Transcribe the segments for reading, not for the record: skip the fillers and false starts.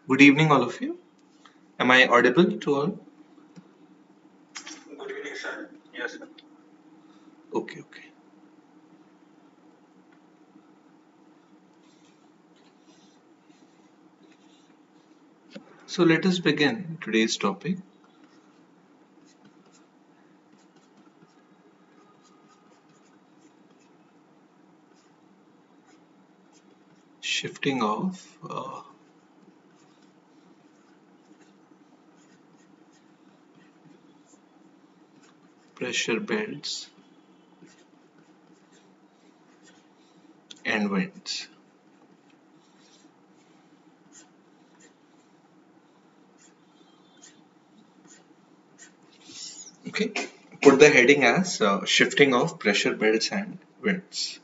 Good evening, all of you. Am I audible to all? Good evening, sir. Yes, sir. Okay. So let us begin today's topic. Shifting of pressure belts and winds. Okay. Put the heading as shifting of pressure belts and winds.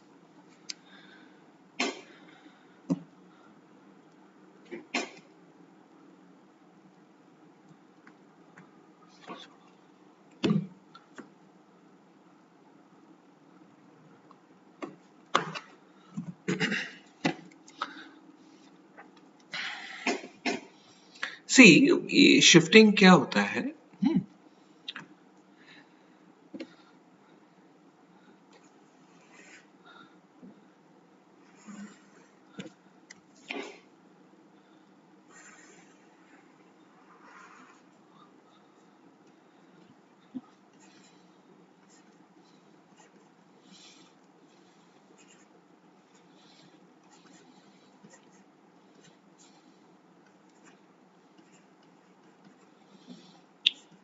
See, ये shifting क्या होता है?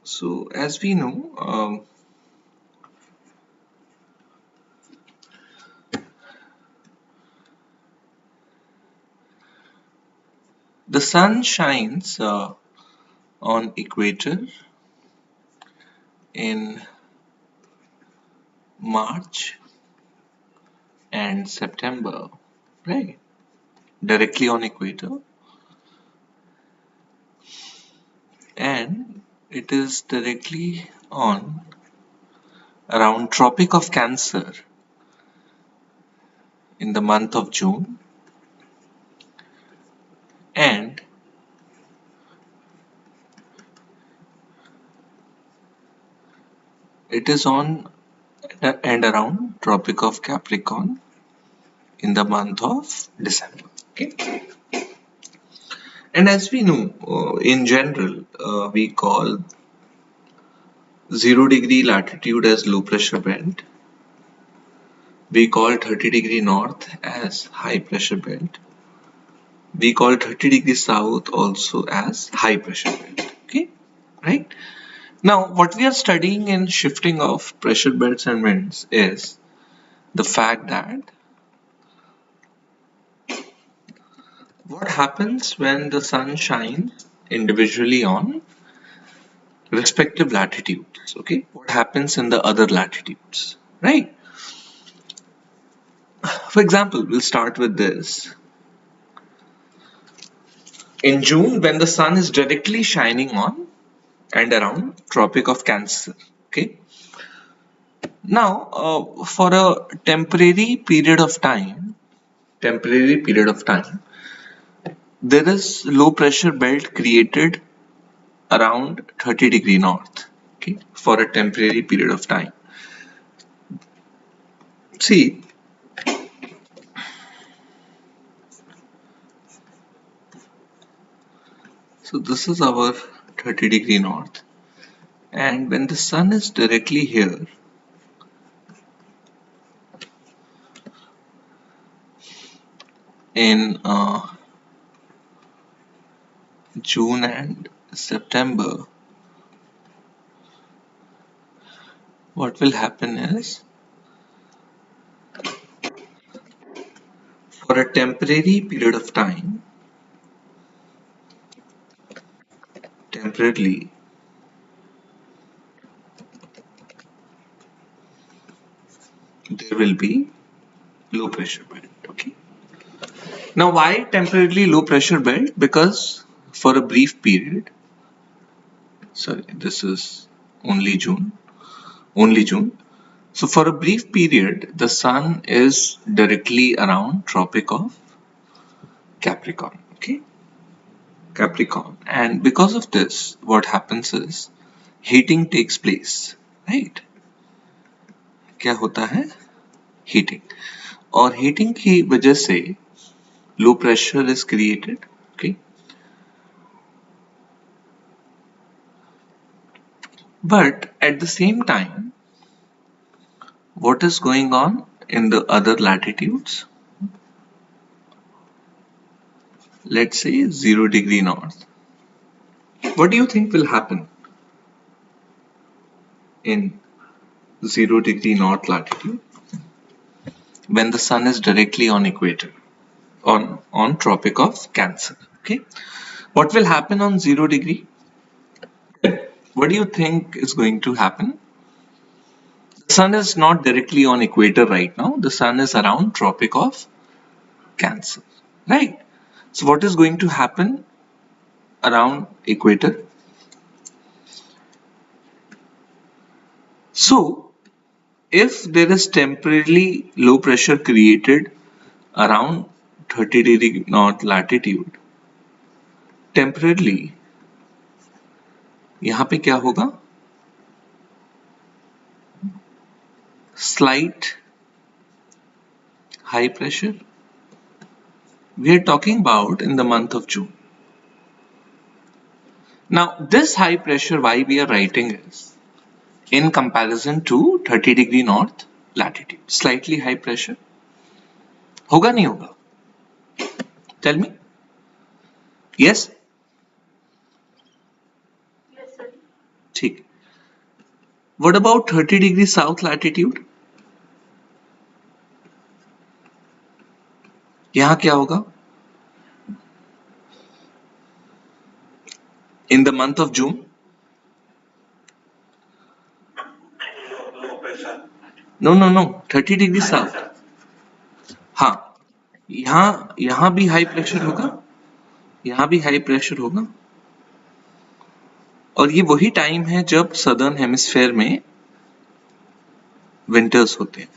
So as we know, the sun shines on equator in March and September, right? Directly on equator, and it is directly on around Tropic of Cancer in the month of June, and it is on and around Tropic of Capricorn in the month of December. Okay. And as we know, in general, we call 0 degree latitude as low pressure belt. We call 30 degree north as high pressure belt. We call 30 degree south also as high pressure belt. Okay, right? Now, what we are studying in shifting of pressure belts and winds is the fact that what happens when the sun shines individually on respective latitudes. Okay, what happens in the other latitudes, right? For example, we'll start with this. In June, when the sun is directly shining on and around Tropic of Cancer. Okay. Now, for a temporary period of time, there is low pressure belt created around 30 degree north. Okay, for a temporary period of time. See, so this is our 30 degree north, and when the sun is directly here, in June and September, what will happen is, for a temporary period of time, temporarily, there will be low pressure belt. Okay. Now, why temporarily low pressure belt? Because for a brief period, sorry, this is only June. So for a brief period, the sun is directly around Tropic of Capricorn. Okay. Capricorn, and because of this what happens is heating takes place, right? क्या होता है? Heating. और heating की वजह से low pressure is created, okay? But at the same time, what is going on in the other latitudes? Let's say 0 degree north. What do you think will happen in 0 degree north latitude when the sun is directly on equator, on Tropic of Cancer? Okay, what will happen on 0 degree? What do you think is going to happen? The sun is not directly on equator right now. The sun is around Tropic of Cancer, right? So what is going to happen around equator? So if there is temporarily low pressure created around 30 degree north latitude, temporarily यहाँ पे क्या होगा? Slight high pressure. We are talking about in the month of June. Now this high pressure, why we are writing is in comparison to 30 degree north latitude, slightly high pressure. होगा नहीं होगा? Tell me. Yes? Yes, sir. ठीक. What about 30 degree south latitude? यहाँ क्या होगा? In the month of June? Low pressure. No. 30 degree south. हाँ, यहाँ भी हाई प्रेशर होगा, यहाँ भी हाई प्रेशर होगा, और ये वही टाइम है जब सदर्न हेमिस्फेयर में विंटर्स होते हैं,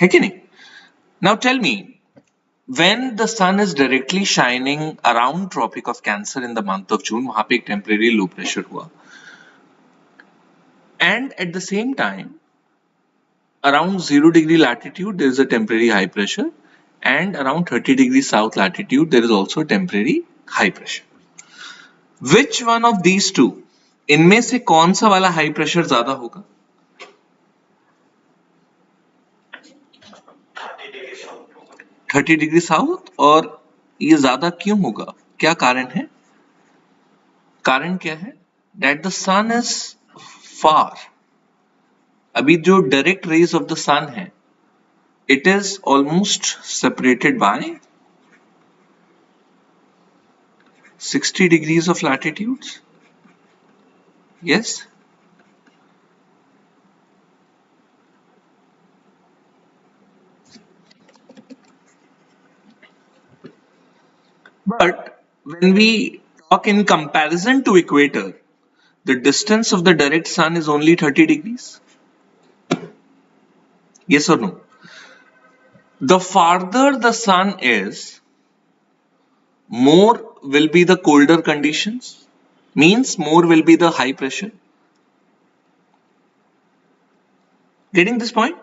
है कि नहीं? Now tell me, when the sun is directly shining around Tropic of Cancer in the month of June, वहां पे एक टेम्परेरी लो प्रेशर हुआ, and at the same time around 0 degree latitude there is a temporary high pressure, and around 30 degree south latitude there is also temporary high pressure. Which one of these two, इनमें से कौन सा वाला high pressure ज्यादा होगा? 30 degree south. और ये ज्यादा क्यों होगा? क्या कारण है? कारण क्या है? That the sun is far. अभी जो डायरेक्ट रेज ऑफ द सन है, it is almost separated by 60 degrees of latitudes. Yes? But when we talk in comparison to equator, the distance of the direct sun is only 30 degrees. Yes or no? The farther the sun is, more will be the colder conditions, means more will be the high pressure. Getting this point?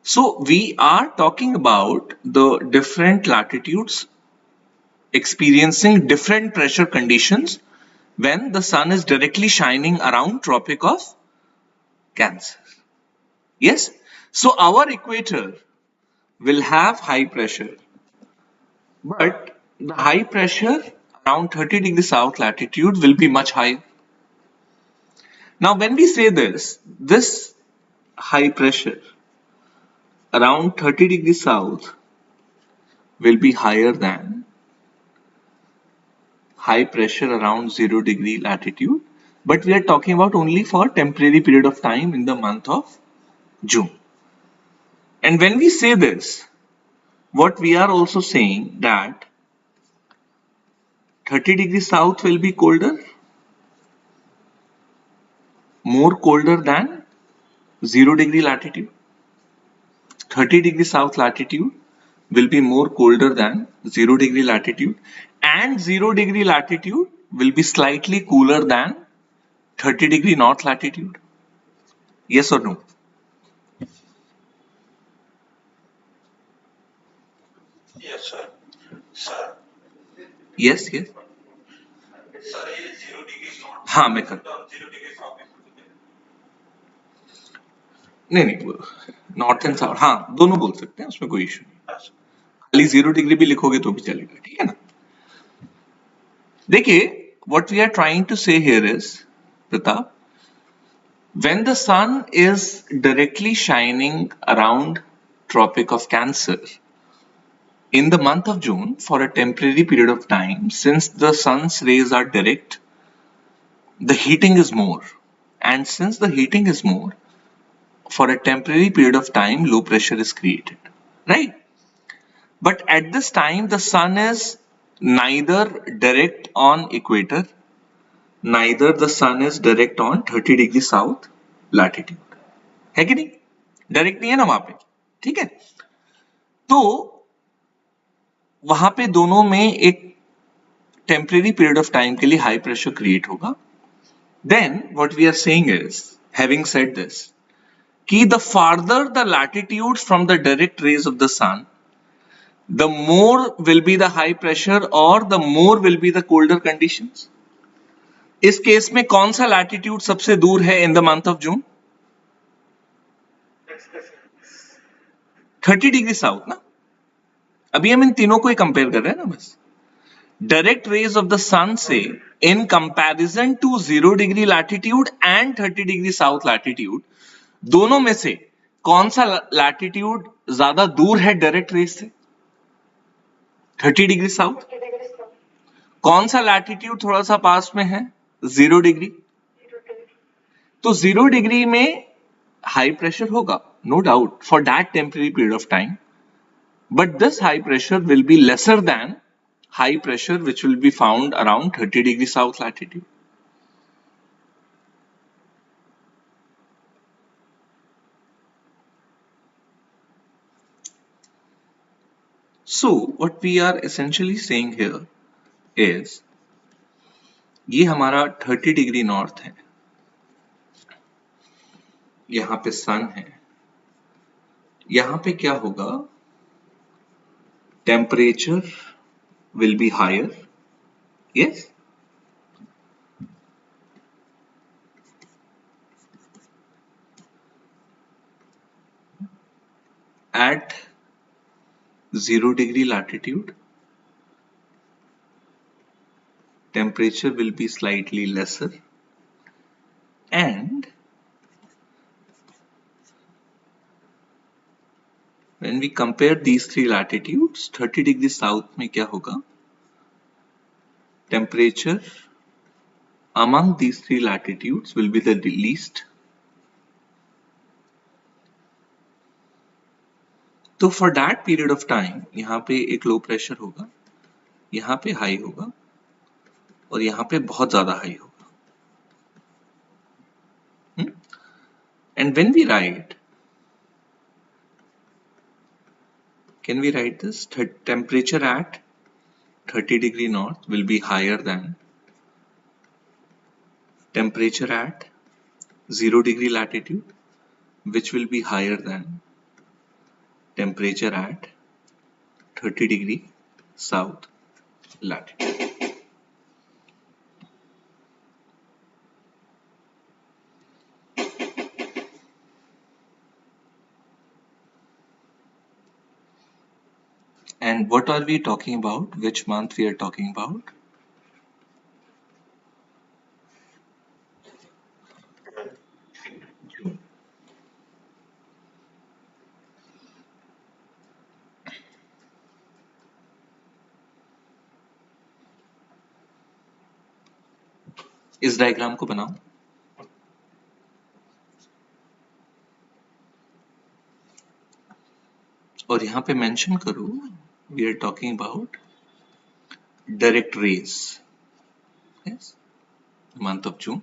So we are talking about the different latitudes experiencing different pressure conditions when the sun is directly shining around Tropic of Cancer. Yes? So our equator will have high pressure, but the high pressure around 30 degrees south latitude will be much higher. Now when we say this high pressure around 30 degrees south will be higher than high pressure around 0 degree latitude, but we are talking about only for temporary period of time in the month of June. And when we say this, what we are also saying that 30 degrees south will be colder, more colder than 0 degree latitude. 30 degree south latitude will be more colder than 0 degree latitude, and 0 degree latitude will be slightly cooler than 30 degree north latitude. Yes or no? Yes, sir. Sir, Yes, yes. sir, ये 0 degree north हाँ मैं कर 0 degree south नहीं नहीं, north and south हाँ दोनों बोल सकते हैं, उसमें कोई इशू नहीं। अच्छा खाली 0 डिग्री भी लिखोगे तो भी चलेगा, ठीक है ना। देखिए, what we are trying to say here is, Pratap, when the sun is directly shining around Tropic of Cancer in the month of June for a temporary period of time, since the sun's rays are direct, the heating is more. And since the heating is more, for a temporary period of time, low pressure is created. Right? But at this time, the sun is neither direct on equator, neither the sun is direct on 30 degree south latitude. है कि नहीं? Direct नहीं है ना वहां पे, ठीक है। तो वहां पे दोनों में एक टेम्परेरी पीरियड ऑफ टाइम के लिए हाई प्रेशर क्रिएट होगा। Then what we are saying is, having said this, कि the farther the latitude from the direct rays of the sun, the more will be the high pressure or the more will be the colder conditions. इस case में कौन सा latitude सबसे दूर है in the month of June? 30 degree south ना। अभी हम इन तीनों को ही कंपेयर कर रहे हैं ना बस। Direct rays of the sun से in comparison to 0 degree latitude and 30 degree south latitude, दोनों में से कौन सा लैटिट्यूड ज्यादा दूर है डायरेक्ट रेज से? 30 डिग्री साउथ। कौन सा लैटिट्यूड थोड़ा सा पास में है? 0 डिग्री। तो 0 डिग्री में हाई प्रेशर होगा, no doubt, for that temporary period of time, but this high pressure will be lesser than high pressure which will be found around 30 degree south latitude. So what we are essentially saying here is, ये हमारा 30 degree north है, यहां पे सन है, यहां पे क्या होगा? Temperature will be higher, yes, at 0 degree latitude temperature will be slightly lesser, and when we compare these three latitudes, 30 degree south में क्या होगा? Temperature among these three latitudes will be the least. तो for that period of time यहाँ पे एक low pressure होगा, यहाँ पे हाई होगा, और यहाँ पे बहुत ज्यादा हाई होगा। And when we write, can we write this? Temperature at 30 degree north will be higher than temperature at 0 degree latitude, which will be higher than temperature at 30 degree south latitude. And what are we talking about? Which month we are talking about? June. इस diagram को बनाओ। और यहां पे mention करो, we are talking about direct rays, yes, month of June.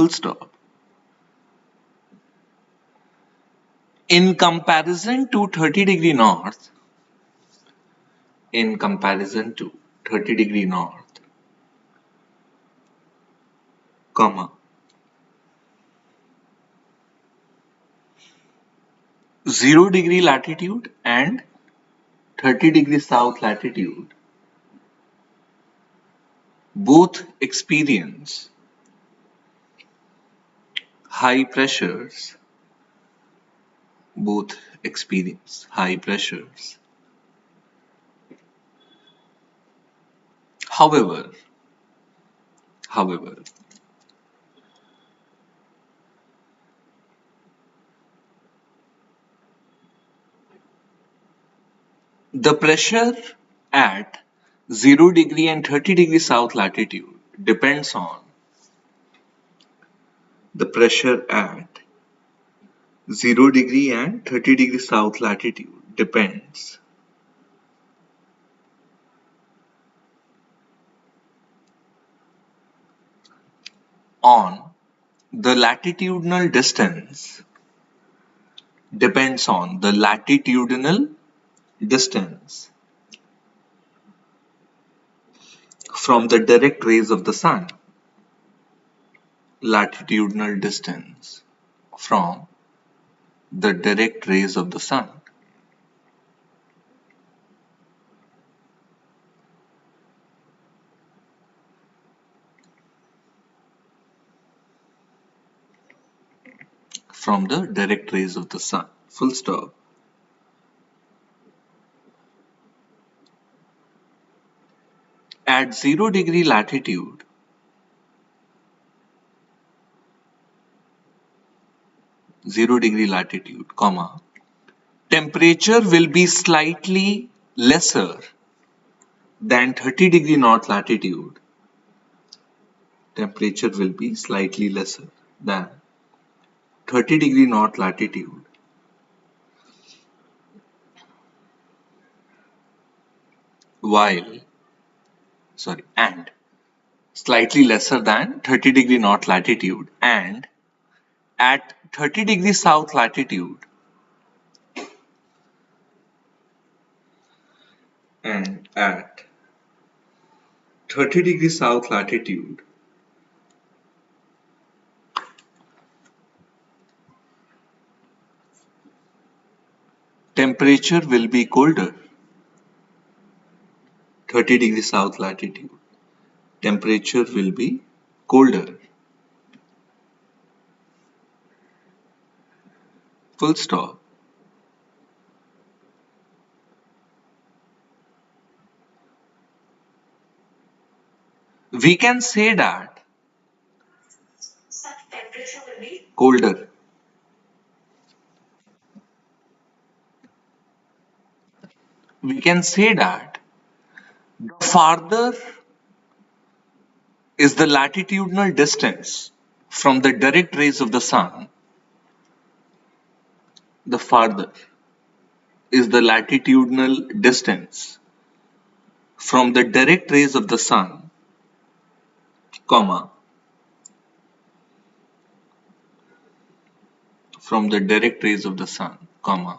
Full stop. In comparison to 30 degree north, in comparison to 30 degree north, comma, 0 degree latitude and 30 degree south latitude both experience high pressures, both experience high pressures. However, however, the pressure at 0 degree and 30 degree south latitude depends on the pressure at 0 degree and 30 degree south latitude depends on the latitudinal distance, depends on the latitudinal distance from the direct rays of the sun, latitudinal distance from the direct rays of the sun. From the direct rays of the sun. Full stop. At 0 degree latitude, comma, temperature will be slightly lesser than 30 degree north latitude. Temperature will be slightly lesser than 30 degree north latitude. And slightly lesser than 30 degree north latitude, and at 30 degree south latitude, and at 30 degree south latitude, temperature will be colder. 30 degree south latitude, temperature will be colder. Full stop. We can say that Such temperature will be colder. We can say that the farther is the latitudinal distance from the direct rays of the sun, the farther is the latitudinal distance from the direct rays of the sun, comma, from the direct rays of the sun, comma,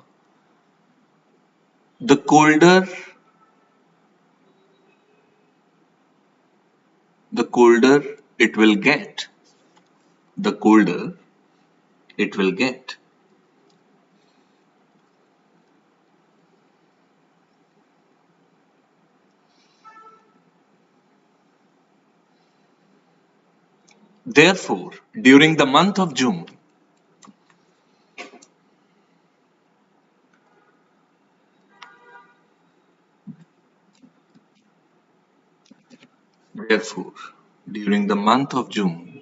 the colder it will get, the colder it will get. Therefore, during the month of June, therefore, during the month of June,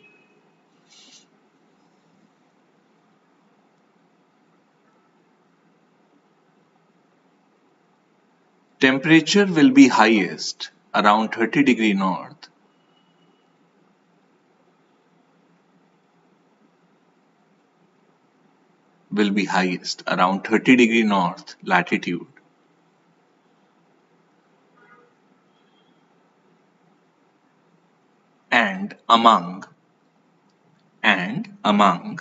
temperature will be highest around 30 degree north, will be highest around 30 degree north latitude, and and among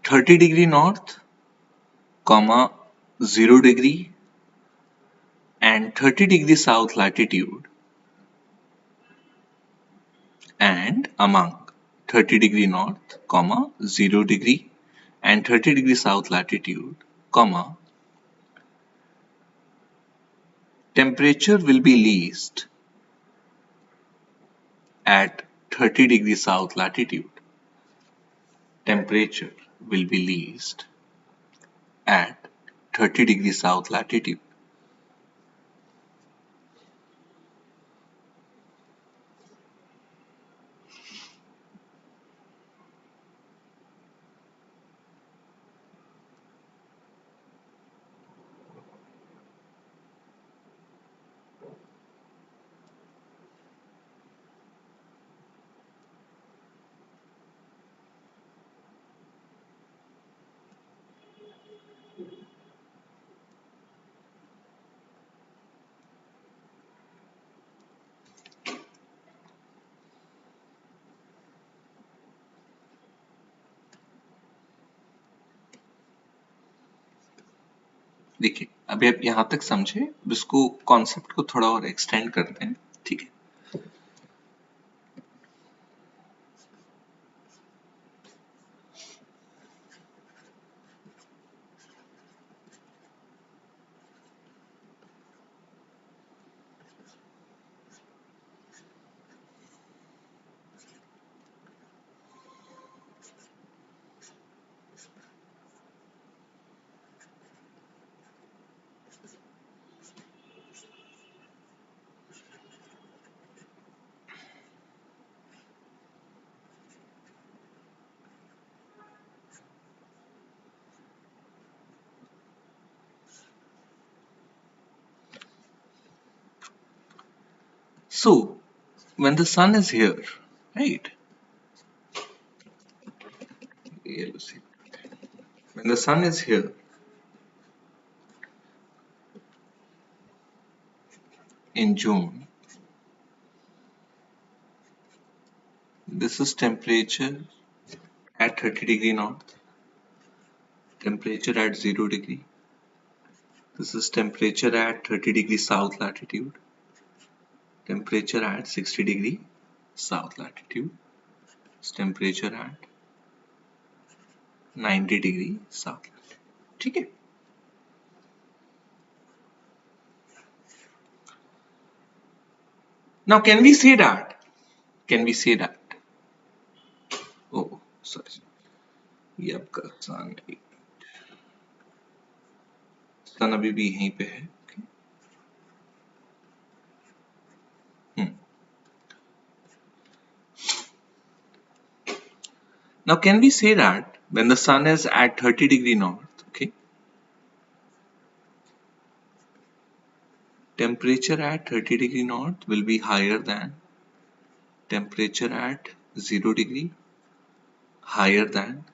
30 degree north, 0 degree and 30 degree south latitude, and among 30 degree north, 0 degree and 30 degree south latitude, temperature will be least at 30 degree south latitude. Temperature will be least at 30 degree south latitude. देखिए अभी आप यहां तक समझे, इसको concept को थोड़ा और एक्सटेंड करते हैं, ठीक है। So when the sun is here, right? When the sun is here in June, this is temperature at 30 degree north, temperature at 0 degree. This is temperature at 30 degree south latitude, temperature at 60 degree south latitude, it's temperature at 90 degree south latitude, ठीक है। Now can we say that? Can we say that? Oh, sorry. ये आपका सन अभी भी यहीं पे है। Now can we say that when the sun is at 30 degree north, okay, temperature at 30 degree north will be higher than temperature at 0 degree, higher than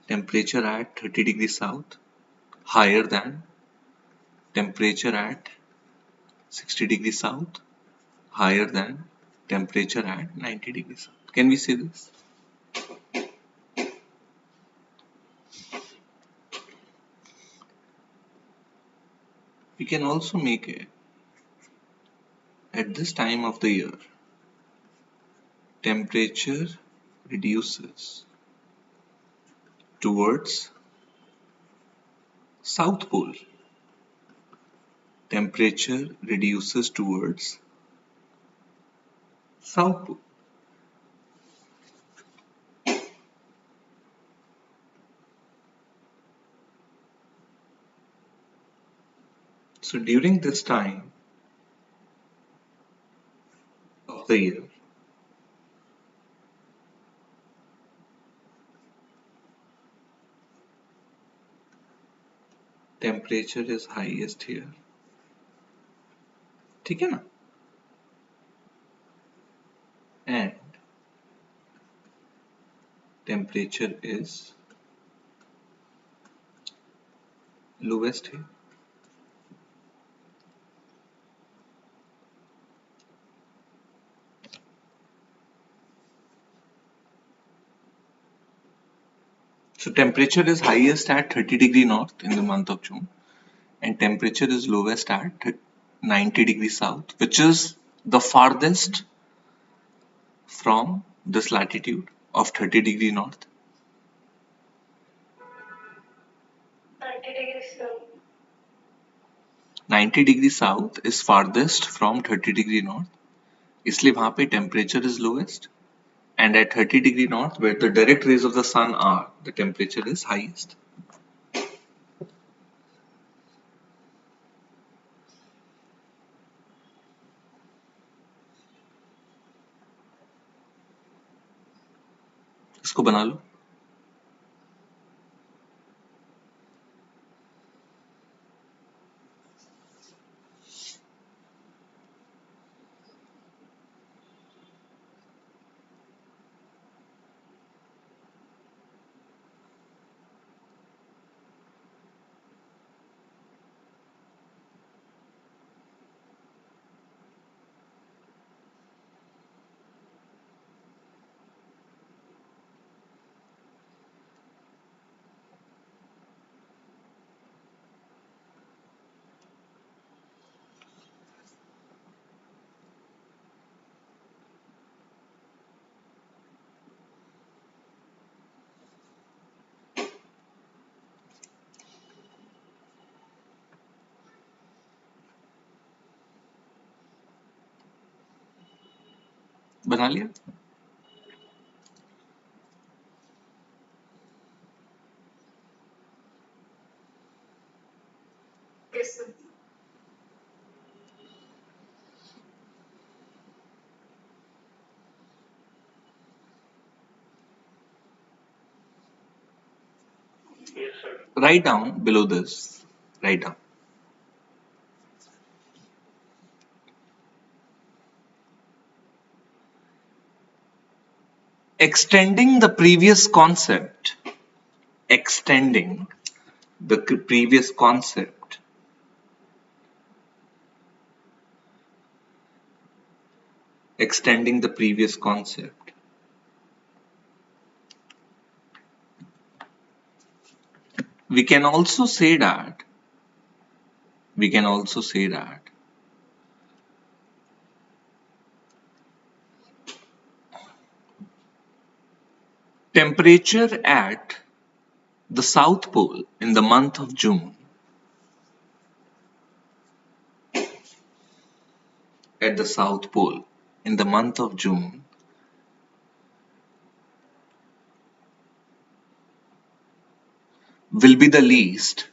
temperature at 30 degree south, higher than temperature at 60 degree south, higher than temperature at 90 degree south. Can we say this? We can also make it at this time of the year, temperature reduces towards South Pole. Temperature reduces towards South Pole. So during this time of the year, temperature is highest here, ठीक है ना? And temperature is lowest here. So temperature is highest at 30 degree north in the month of June, and temperature is lowest at 90 degree south, which is the farthest from this latitude of 30 degree north. 90 degrees south. 90 degree south is farthest from 30 degree north, इसलिए वहां पे temperature is lowest, and at 30 degree north where the direct rays of the sun are, the temperature is highest. इसको बना लो. बना लिया. Yes, sir. Yes, sir. Write down below this. Write down. Extending the previous concept. Extending the previous concept. Extending the previous concept. We can also say that temperature at the South Pole in the month of June at the South Pole in the month of June will be the least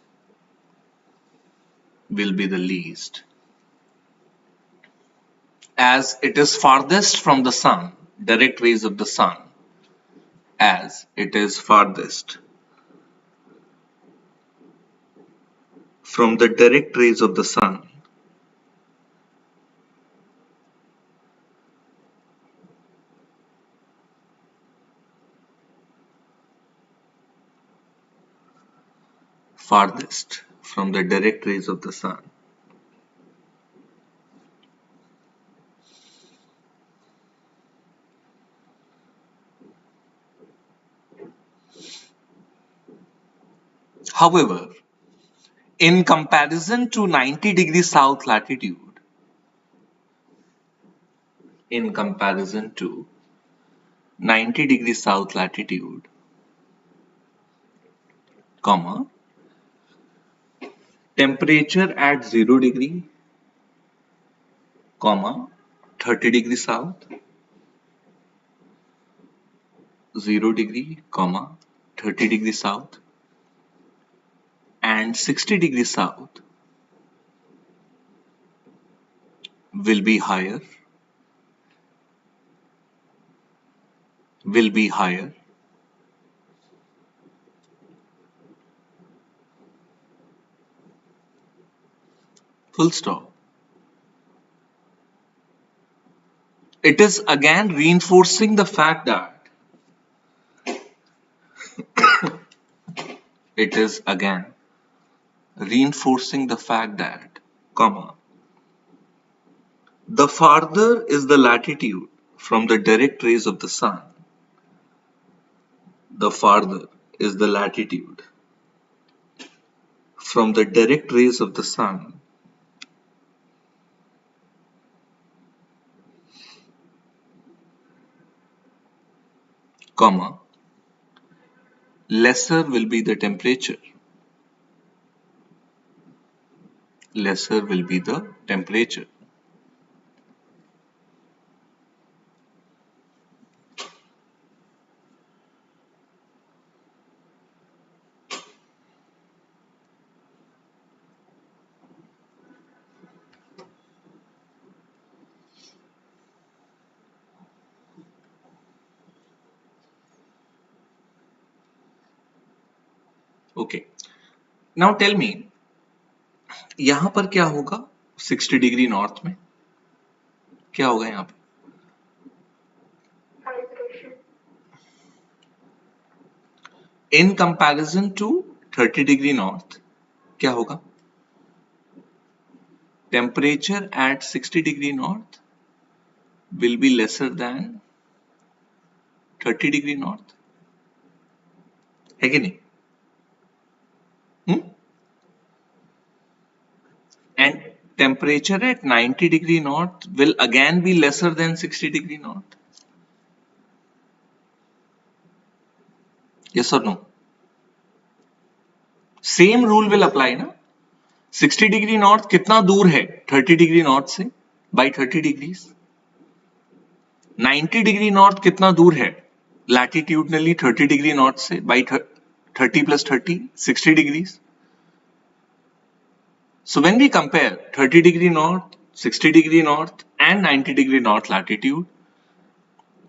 as it is farthest from the sun, direct rays of the sun, as it is farthest from the direct rays of the sun, farthest from the direct rays of the sun. However, in comparison to 90 degrees south latitude, in comparison to 90 degrees south latitude, comma, temperature at 0 degree, comma, 30 degrees south, 0 degree, comma, 30 degrees south, and 60 degrees south will be higher, full stop. It is again reinforcing the fact that comma, the farther is the latitude from the direct rays of the sun, the farther is the latitude from the direct rays of the sun comma lesser will be the temperature. Lesser will be the temperature. Okay. Now tell me, यहां पर क्या होगा 60 degree north में? क्या होगा यहां पे? High pressure. In comparison to 30 degree north, क्या होगा? Temperature at 60 degree north will be lesser than 30 degree north. है कि नहीं? And temperature at 90 degree north will again be lesser than 60 degree north. Yes or no? Same rule will apply ना? 60 degree north कितना दूर है 30 degree north से? By 30 degrees. 90 degree north कितना दूर है लैटिट्यूडनली 30 डिग्री नॉर्थ से? By 30 plus 30 60 degrees. So when we compare 30 degree north, 60 degree north and 90 degree north latitude,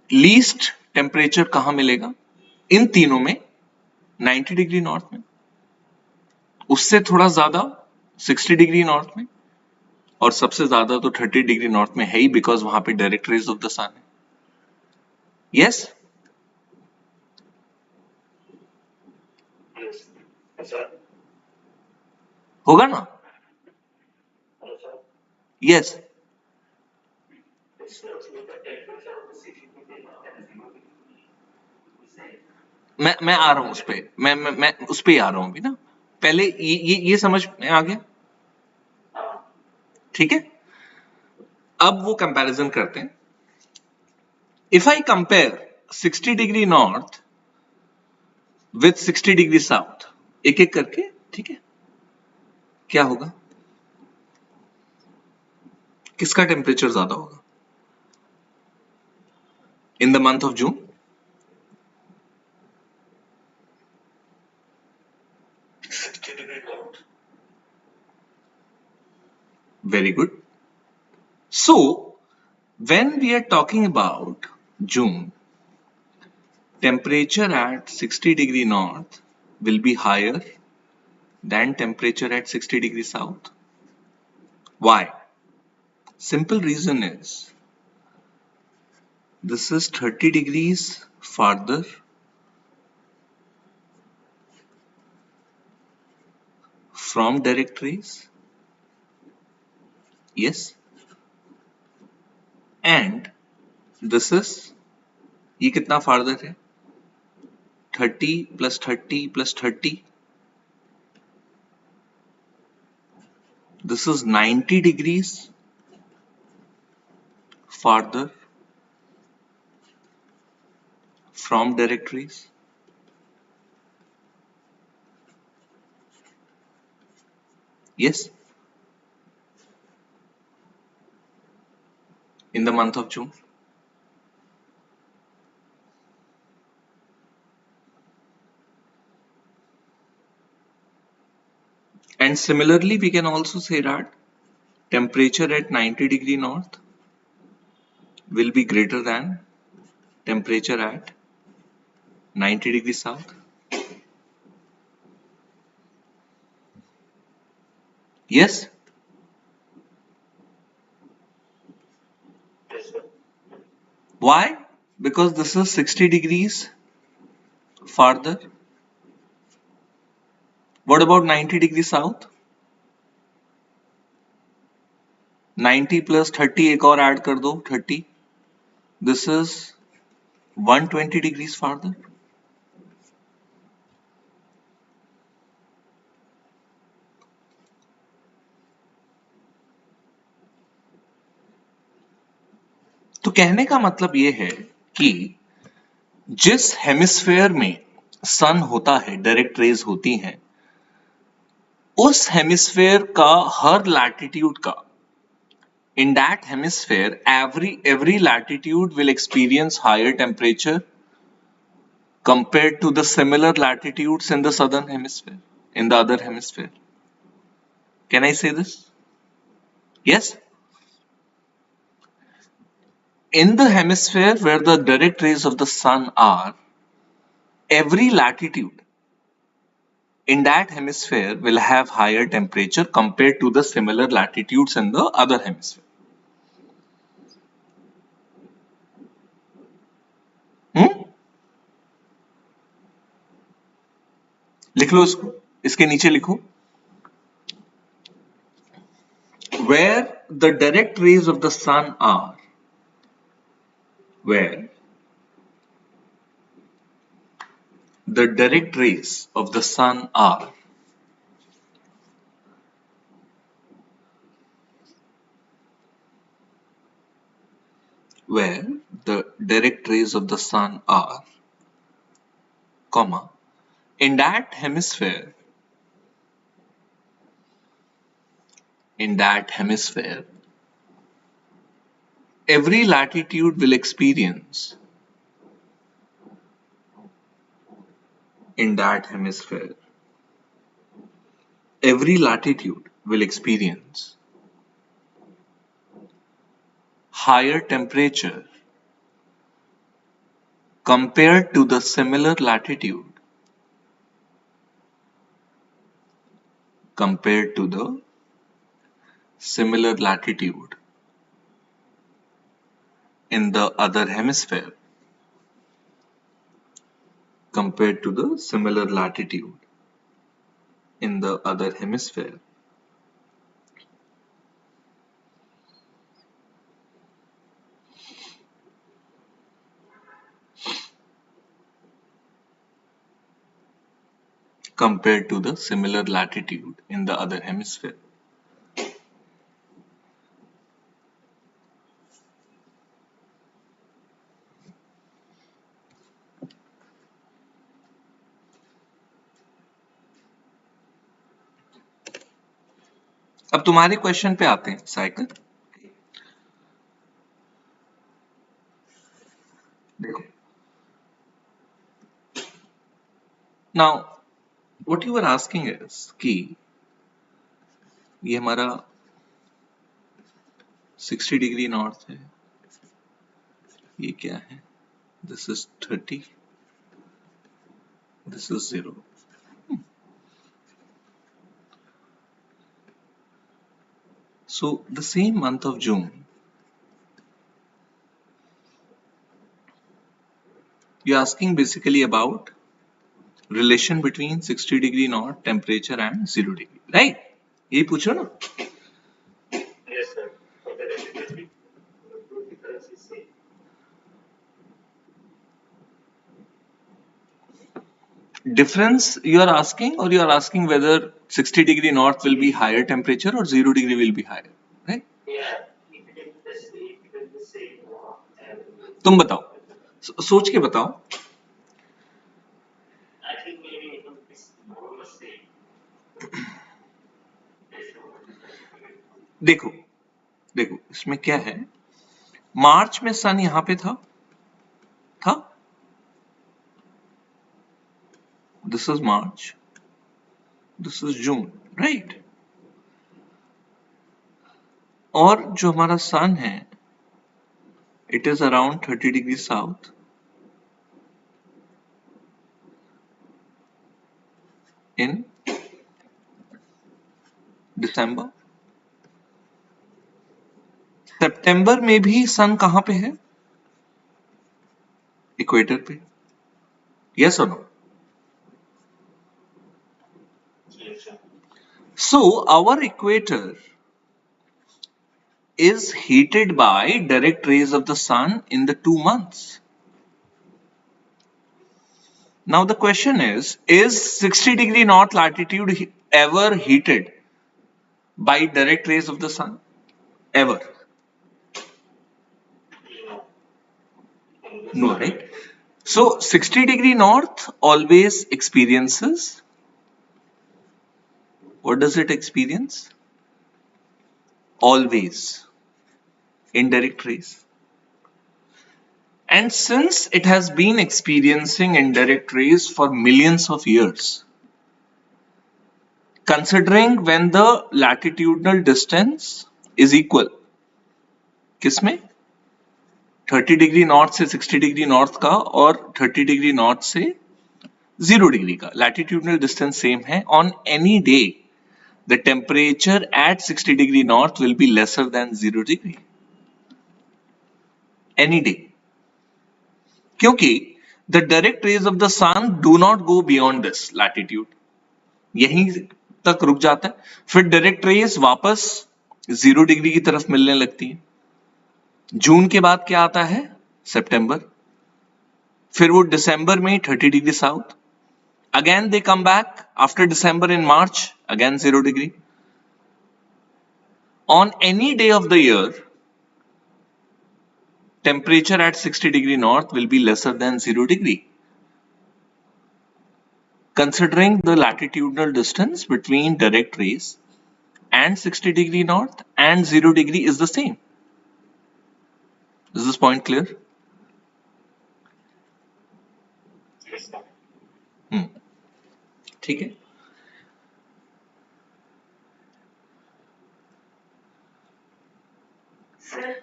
least temperature कहां मिलेगा? इन तीनों में 90 डिग्री नॉर्थ में, उससे थोड़ा ज्यादा 60 डिग्री नॉर्थ में, और सबसे ज्यादा तो 30 डिग्री नॉर्थ में है ही, बिकॉज वहां पे डायरेक्ट रेज ऑफ द सन है. यस? होगा ना? यस. मैं आ रहा हूं उस पे, मैं उस पे आ रहा हूं अभी ना. पहले ये समझ में आ गया? ठीक है. अब वो कंपैरिजन करते हैं. If I compare 60 degree north with 60 degree south, एक एक करके, ठीक है, क्या होगा? किसका टेम्परेचर ज्यादा होगा in the month of June? Very good. So, when we are talking about June, temperature at 60 degree north will be higher than temperature at 60 degree south. Why? Simple reason is this is 30 degrees farther from direct rays. Yes. And this is, ये कितना farther है? 30 plus 30 plus 30. This is 90 degrees farther from direct rays. Yes. In the month of June. And similarly, we can also say that temperature at 90 degree north will be greater than temperature at 90 degree south. Yes? Why? Because this is 60 degrees farther. What about 90 degrees south? 90 plus 30 एक और add कर दो 30. This is 120 degrees farther. तो कहने का मतलब ये है कि जिस हेमिस्फेयर में सन होता है, डायरेक्ट रेज होती हैं, उस हेमिस्फेयर का हर लैटिट्यूड का, in that hemisphere every latitude will experience higher temperature compared to the similar latitudes in the southern hemisphere, in the other hemisphere. Can I say this? Yes. In the hemisphere where the direct rays of the sun are, every latitude in that hemisphere will have higher temperature compared to the similar latitudes in the other hemisphere. लिख लो इसको, इसके नीचे लिखो, where the direct rays of the sun are, where the direct rays of the sun are, where the direct rays of the sun are, comma, in that hemisphere, every latitude will experience, in that hemisphere, every latitude will experience higher temperature compared to the similar latitude, compared to the similar latitude in the other hemisphere, compared to the similar latitude in the other hemisphere. Compared to the similar latitude in the other hemisphere. अब तुम्हारे question पे आते हैं cycle. देखो, now what you are asking is कि ये हमारा 60 degree north है, ये क्या है, this is 30, this is 0। So the same month of June, you're asking basically about relation between 60 degree north temperature and 0 degree, right? यही पूछो ना। Yes, sir. Okay, definitely. The difference is same. Difference you are asking, or you are asking whether 60 degree north will be higher temperature or 0 degree will be higher, right? Yeah, it will be same. तुम बताओ, सोच के बताओ। I think maybe it will be more or less same. देखो देखो इसमें क्या है, मार्च में सन यहां पे था, this is March, this is June, right? और जो हमारा सन है, it is around 30 degree south in December. सितंबर में भी सन कहां पे है? इक्वेटर पे। यस और no? Yes, sir. So our equator is heated by direct rays of the sun in the 2 months. Now the question is 60 degree north latitude ever heated by direct rays of the sun? Ever? No, right? So 60 degree north always experiences, what does it experience? Always indirect rays. And since it has been experiencing indirect rays for millions of years, considering when the latitudinal distance is equal, किसमें 30 degree north से 60 degree north का और 30 degree north से 0 degree का latitudinal distance same है, on any day the temperature at 60 degree north will be lesser than 0 degree any day, क्योंकि the direct rays of the sun do not go beyond this latitude, यहीं तक रुक जाता है, फिर direct rays वापस 0 degree की तरफ मिलने लगती है। जून के बाद क्या आता है? सितंबर, फिर वो दिसंबर में 30 degree south, again they come back after December in March, again 0 degree. On any day of the year, temperature at 60 degree north will be lesser than 0 degree, considering the latitudinal distance between direct rays and 60 degree north and 0 degree is the same. Is this point clear? Yes, sir. ठीक है। Sir,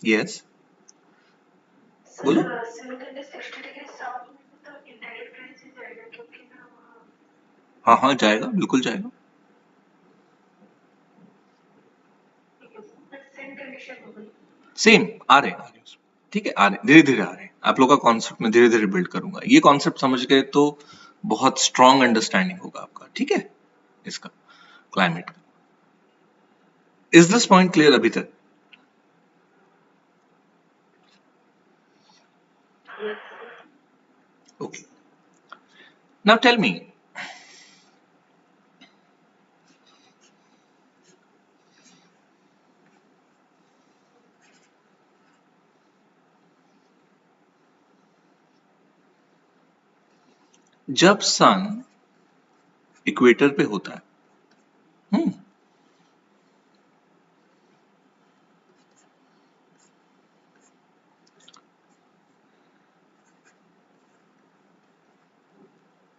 Yes, sir, बोलो। सन के अंदर 60 degree south में तो indirect range ही जाएगा क्योंकि ना वहाँ हाँ हाँ जाएगा, बिल्कुल जाएगा। सेम कंडीशन हो गई। सेम आ रहे हैं, ठीक है, आ रहे धीरे धीरे आ रहे हैं। आप लोग का कॉन्सेप्ट में धीरे धीरे बिल्ड करूंगा, ये कॉन्सेप्ट समझ गए तो बहुत स्ट्रॉन्ग अंडरस्टैंडिंग होगा आपका, ठीक है, इसका क्लाइमेट का। इज दिस पॉइंट क्लियर अभी तक? ओके, नाउ टेल मी, जब सन इक्वेटर पे होता है,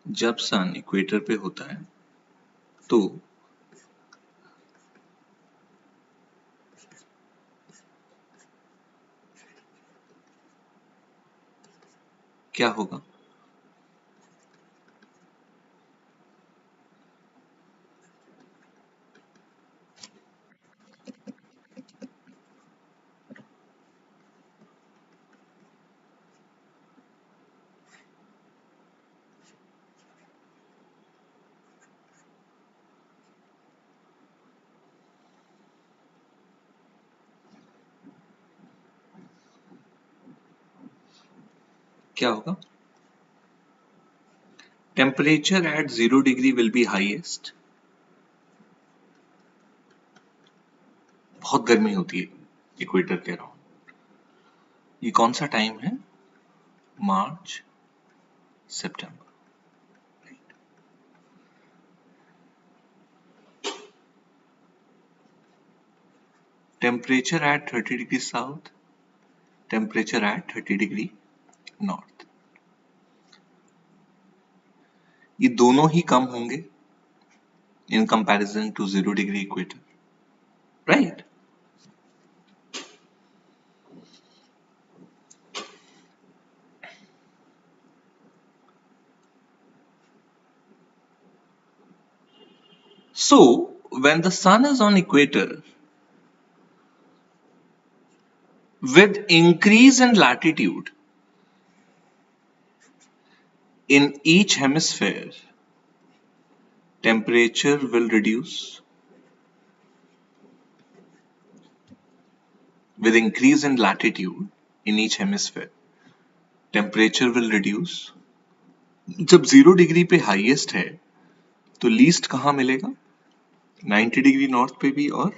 जब सन इक्वेटर पे होता है तो क्या होगा? क्या होगा? Temperature at 0 degree will be highest, बहुत गर्मी होती है इक्वेटर के अराउंड। ये कौन सा टाइम है? मार्च सितंबर। Temperature at 30 degree south, temperature at 30 degree north, ये दोनों ही कम होंगे in comparison to 0 degree equator, right? So when the sun is on equator, with increase in latitude in each hemisphere, temperature will reduce. With increase in latitude in each hemisphere, temperature will reduce. जब 0 degree पे highest है तो least कहां मिलेगा? 90 degree north पे भी और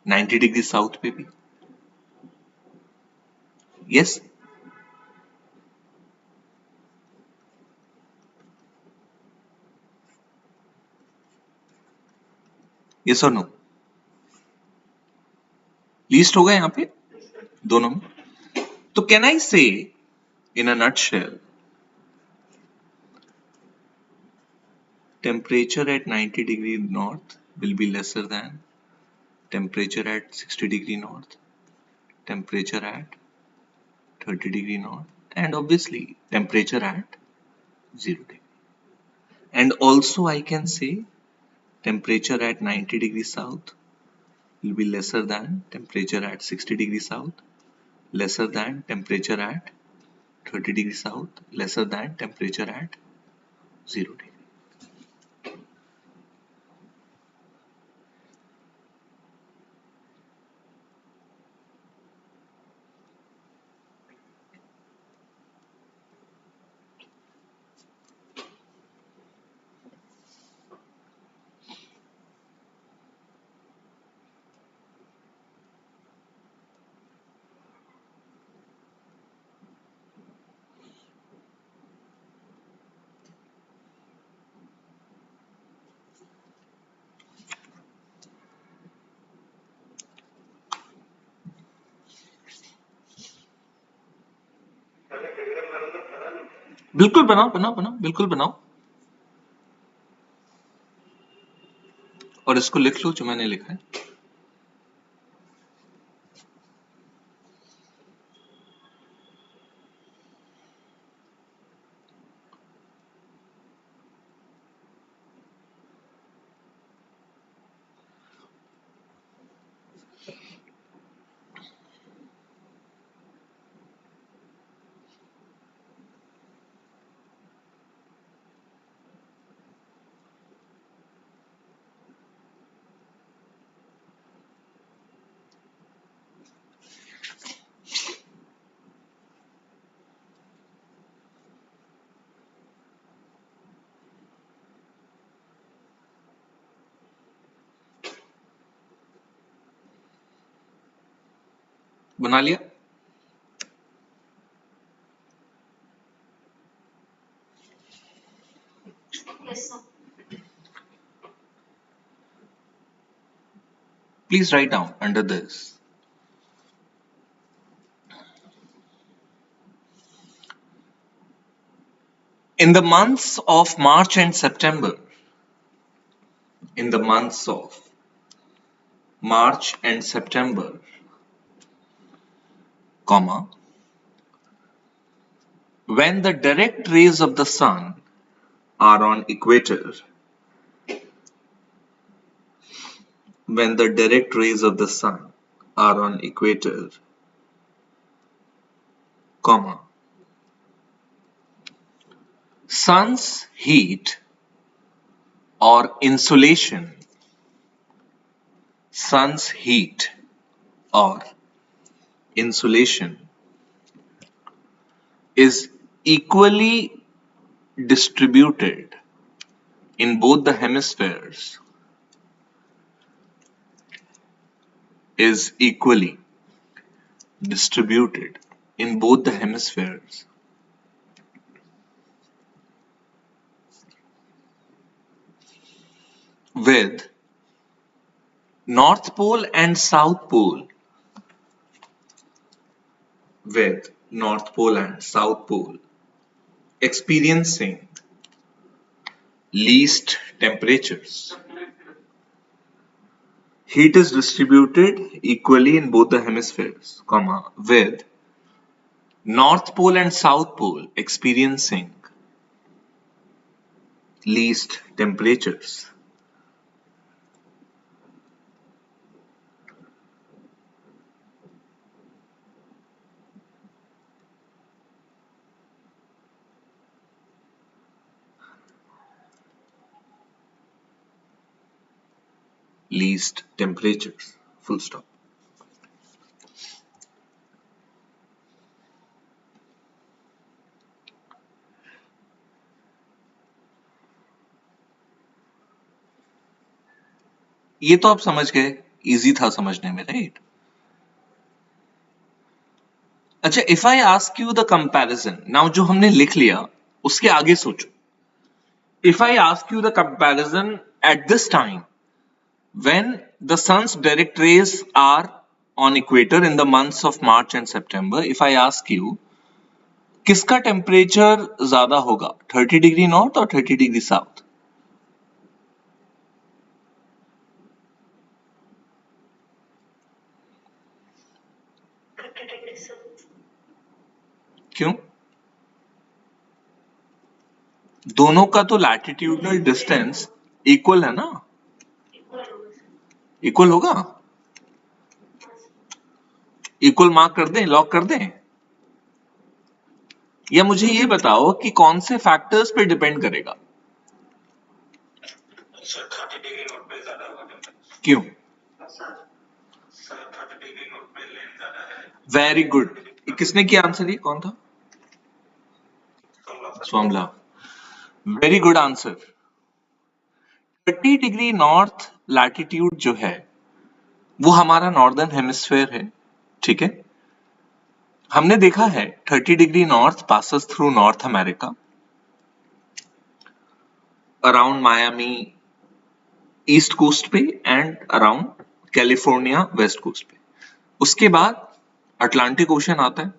90 degree south पे भी। Yes? Yes or no? Least होगा यहाँ पे दोनों में. तो कैन आई से इन a nutshell, temperature at 90 degree north will be lesser than temperature at 60 degree north, temperature at 30 degree north, and obviously temperature at 0 degree. And also I can say temperature at 90 degree south will be lesser than temperature at 60 degree south, lesser than temperature at 30 degree south, lesser than temperature at 0 degree. बिल्कुल बनाओ बनाओ बनाओ, बिल्कुल बनाओ. और इसको लिख लो जो मैंने लिखा है. बना लिया? Yes, sir. Please write down under this. In the months of March and September, in the months of March and September, comma, when the direct rays of the sun are on equator, when the direct rays of the sun are on equator, comma, sun's heat or insolation, sun's heat or insolation is equally distributed in both the hemispheres, is equally distributed in both the hemispheres with North Pole and South Pole, with North Pole and South Pole experiencing least temperatures. Heat is distributed equally in both the hemispheres, comma, with North Pole and South Pole experiencing least temperatures. Least temperatures. Full stop. ये तो आप समझ गए, easy था समझने में, right? अच्छा, if I ask you the comparison now, जो हमने लिख लिया उसके आगे सोचो. If I ask you the comparison at this time when the sun's direct rays are on equator in the months of March and September, if I ask you किसका temperature ज्यादा होगा, 30 डिग्री नॉर्थ और 30 degree south? क्यों? दोनों का तो latitudinal distance equal है ना, इक्वल होगा. इक्वल मार्क कर दें, लॉक कर दें, या मुझे ये बताओ कि कौन से फैक्टर्स पे डिपेंड करेगा? सर 30 डिग्री नॉर्थ पे ज्यादा होगा. क्यों? सर 30 डिग्री नॉर्थ पे लैंड ज्यादा है. Very good. किसने किया आंसर? ये कौन था? Shyamala. Very good answer. 30 degree north latitude जो है वो हमारा नॉर्दर्न हेमिस्फेयर है, ठीक है. हमने देखा है 30 degree north passes through North America, around Miami east coast पे and around California west coast पे. उसके बाद अटलांटिक ओशन आता है,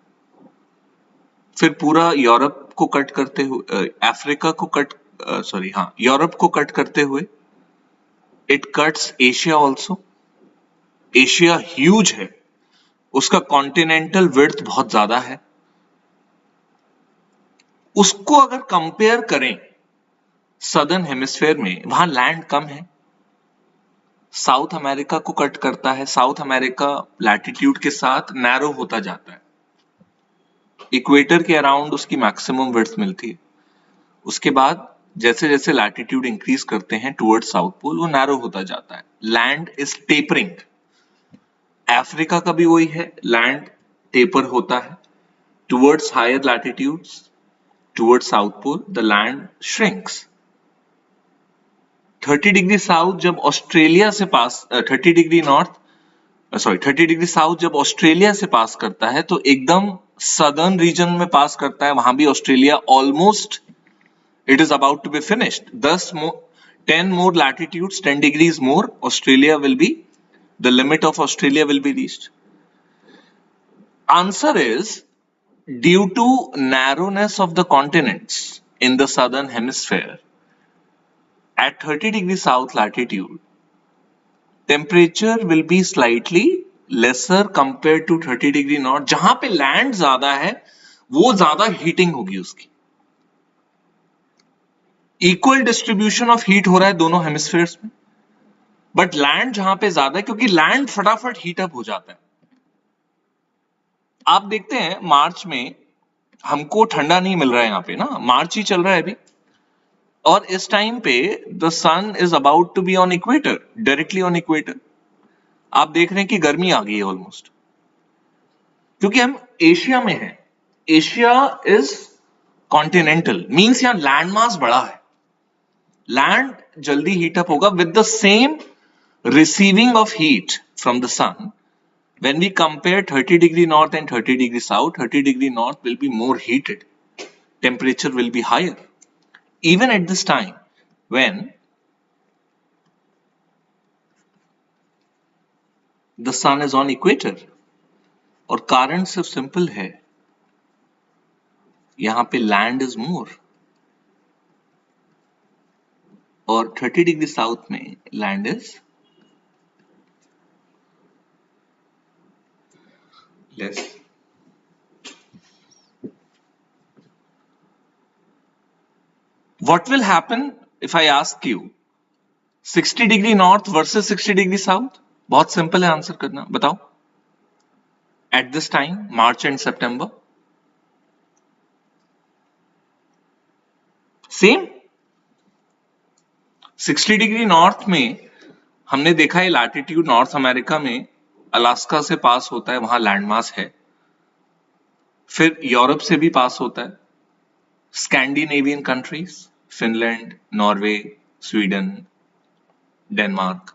फिर पूरा यूरोप को कट करते हुए, अफ्रीका को कट, सॉरी हाँ, यूरोप को कट करते हुए it cuts Asia also. Asia huge है, उसका कॉन्टिनेंटल विड्थ बहुत ज्यादा है. उसको अगर कंपेयर करें सदर्न हेमिस्फेयर में, वहां लैंड कम है. साउथ अमेरिका को कट करता है, साउथ अमेरिका लैटिट्यूड के साथ नैरो होता जाता है, इक्वेटर के अराउंड उसकी मैक्सिमम विड्थ मिलती है. उसके बाद जैसे जैसे लैटिट्यूड इंक्रीज करते हैं टुवर्ड्स साउथ पोल, वो नैरो होता जाता है. Land is tapering. अफ्रीका का भी वही है, लैंड टेपर होता है towards higher latitudes, towards south pole the land shrinks. 30 degree south जब ऑस्ट्रेलिया से pass, 30 degree north, sorry 30 degree south जब ऑस्ट्रेलिया से पास करता है तो एकदम सदर्न रीजन में पास करता है. वहां भी Australia almost, it is about to be finished. Thus, 10 more latitudes, 10 degrees more, Australia will be, the limit of Australia will be reached. Answer is, due to narrowness of the continents in the southern hemisphere, at 30 degree south latitude, temperature will be slightly lesser compared to 30 degree north. जहां पे land ज्यादा है वो ज्यादा heating होगी उसकी. Equal distribution of heat हो रहा है दोनों हेमिस्फेयर्स में, बट लैंड जहां पे ज्यादा है, क्योंकि लैंड फटाफट हीट अप हो जाता है. आप देखते हैं मार्च में हमको ठंडा नहीं मिल रहा है, यहां पे ना मार्च ही चल रहा है अभी, और इस टाइम पे the sun is about to be on equator, directly on equator. आप देख रहे हैं कि गर्मी आ गई है ऑलमोस्ट, क्योंकि हम एशिया में हैं. एशिया इज कॉन्टिनेंटल, मीन्स यहां लैंड मास बड़ा है, लैंड जल्दी हीट अप होगा with the same receiving of heat from the sun. When we compare 30 degree north and 30 degree south, 30 degree north will be more heated, temperature will be higher. Even at this time when the sun is on equator, और कारण सिर्फ simple है, यहां पे land is more, और 30 degree south में land is less. What will happen if I ask you 60 degree north versus 60 degree south? बहुत simple है आंसर करना, बताओ. At this time March and September same. 60 degree north में हमने देखा है लैटिट्यूड नॉर्थ अमेरिका में अलास्का से पास होता है, वहां लैंडमास है. फिर यूरोप से भी पास होता है, Scandinavian countries, Finland, Norway, Sweden, Denmark.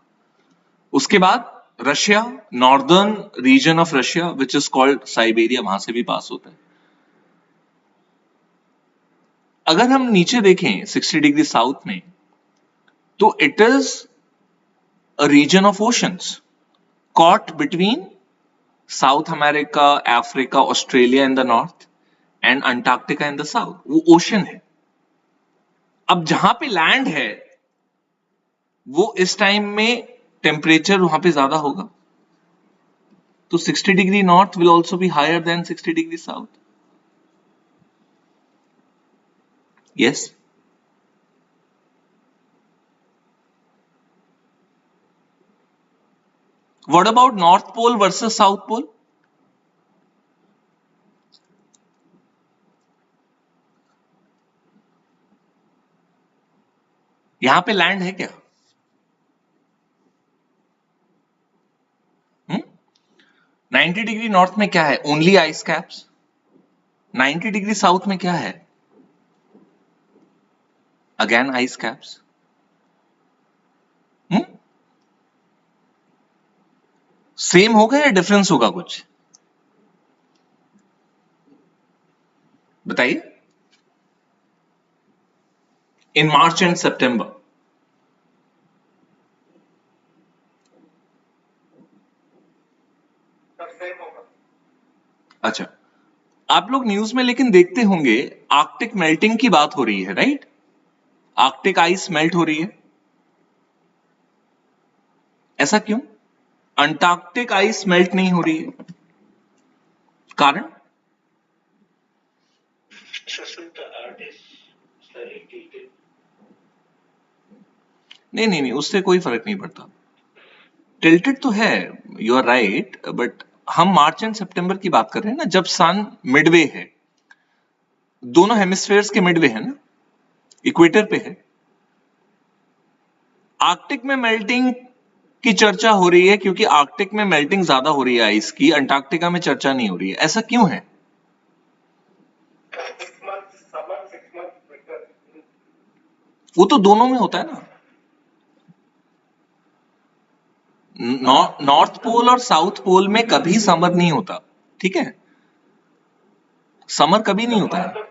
उसके बाद Russia, northern region of Russia which is called Siberia, वहां से भी पास होता है। अगर हम नीचे देखें 60 डिग्री साउथ में, तो it is a region of oceans caught between South America, Africa, Australia in the north and Antarctica in the south. वो ओशन है। अब जहां पे लैंड है वो इस टाइम में टेम्परेचर वहां पे ज्यादा होगा, तो 60 degree north will also be higher than 60 degree south. Yes, what about north pole versus south pole? यहां पे लैंड है क्या? 90 डिग्री नॉर्थ में क्या है? Only ice caps. 90 degree south में क्या है? Again ice caps. सेम होगा या डिफरेंस होगा कुछ? बताइए। इन मार्च एंड सितंबर। अच्छा, आप लोग न्यूज में लेकिन देखते होंगे आर्कटिक मेल्टिंग की बात हो रही है, राइट? आर्कटिक आइस मेल्ट हो रही है। ऐसा क्यों? अंटार्कटिक आइस मेल्ट नहीं हो रही है, कारण? नहीं, उससे कोई फर्क नहीं पड़ता। टिल्टेड तो है, यू आर राइट, बट हम मार्च एंड सितंबर की बात कर रहे हैं ना, जब सन मिडवे है, दोनों हेमिस्फेयर्स के मिडवे है ना, इक्वेटर पे है। आर्कटिक में मेल्टिंग की चर्चा हो रही है क्योंकि आर्कटिक में मेल्टिंग ज्यादा हो रही है आइस की, अंटार्कटिका में चर्चा नहीं हो रही है। ऐसा क्यों है? वो तो दोनों में होता है ना। नॉर्थ पोल और साउथ पोल में कभी समर नहीं होता, ठीक है? समर कभी नहीं होता है।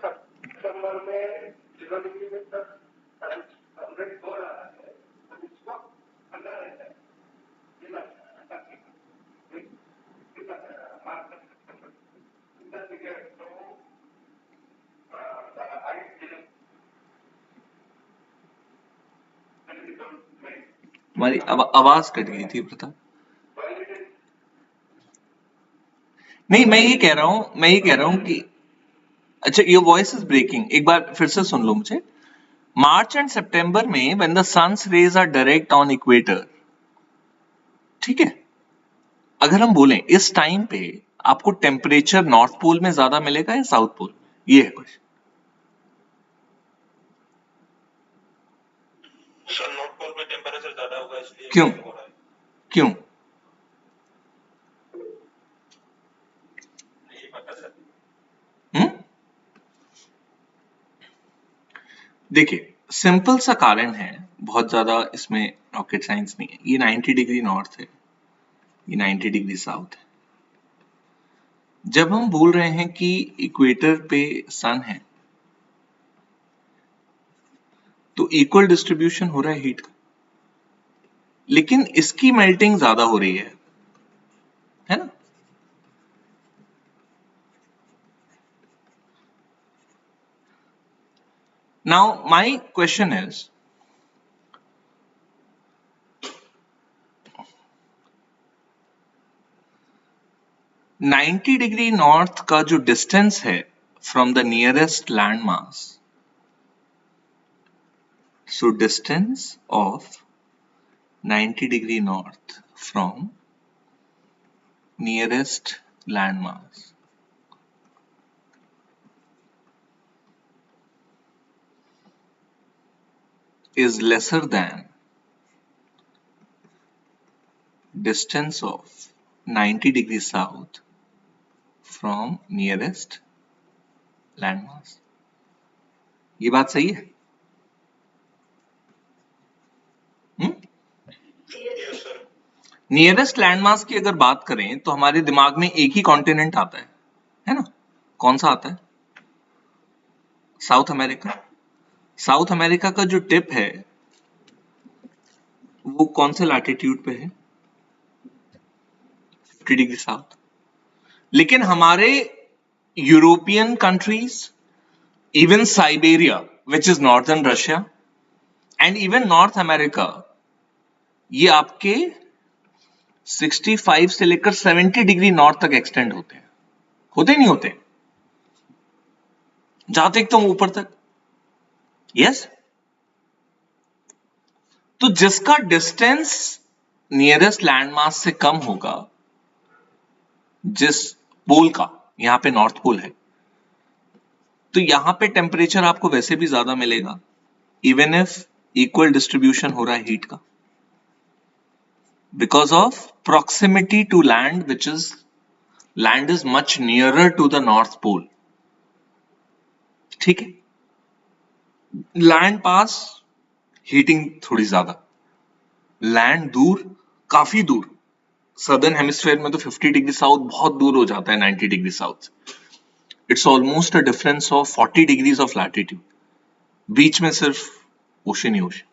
हमारी आवाज कट गई थी प्रताप। नहीं, मैं ये कह रहा हूं कि अच्छा, योर वॉइस इज ब्रेकिंग, एक बार फिर से सुन लो मुझे। मार्च एंड सितंबर में when the sun's rays are direct on equator, ठीक है, अगर हम बोलें इस टाइम पे आपको टेम्परेचर नॉर्थ पोल में ज्यादा मिलेगा या साउथ पोल? ये है क्वेश्चन। सर नॉर्थ पोल पे टेम्परेचर ज्यादा होगा इसलिए क्यों? हो रहा है। क्यों? नहीं पता सर। देखिए, सिंपल सा कारण है, बहुत ज्यादा इसमें रॉकेट साइंस नहीं है। ये 90 डिग्री नॉर्थ है, ये 90 डिग्री साउथ है। जब हम बोल रहे हैं कि इक्वेटर पे सन है, तो इक्वल डिस्ट्रीब्यूशन हो रहा है हीट का, लेकिन इसकी मेल्टिंग ज्यादा हो रही है ना? Now my question is, ninety degree north का जो डिस्टेंस है from the nearest land mass, so distance of 90 degree north from nearest landmass is lesser than distance of 90 degree south from nearest landmass। ये बात सही है? Yes sir. Nearest landmass की अगर बात करें तो हमारे दिमाग में एक ही कॉन्टिनेंट आता है ना? कौन सा आता है? South America. साउथ अमेरिका का जो टिप है वो कौन से लैटिट्यूड पे है? 50 डिग्री साउथ। लेकिन हमारे European countries, even Siberia which is northern Russia and even north America, ये आपके 65 से लेकर 70 डिग्री नॉर्थ तक एक्सटेंड होते हैं। होते नहीं होते? जाते एकदम ऊपर तक। यस। तो जिसका डिस्टेंस नियरेस्ट लैंडमास से कम होगा, जिस पोल का, यहां पे नॉर्थ पोल है, तो यहां पे टेम्परेचर आपको वैसे भी ज्यादा मिलेगा, इवन इफ इक्वल डिस्ट्रीब्यूशन हो रहा है हीट का, because of proximity to land, which is land is much nearer to the north pole. ठीक है? लैंड पास हीटिंग थोड़ी ज्यादा, लैंड दूर, काफी दूर। सदर्न हेमिस्फेयर में तो 50 डिग्री साउथ बहुत दूर हो जाता है 90 degree south. It's almost a difference of 40 degrees of latitude. बीच में सिर्फ ओशन ही ओशन।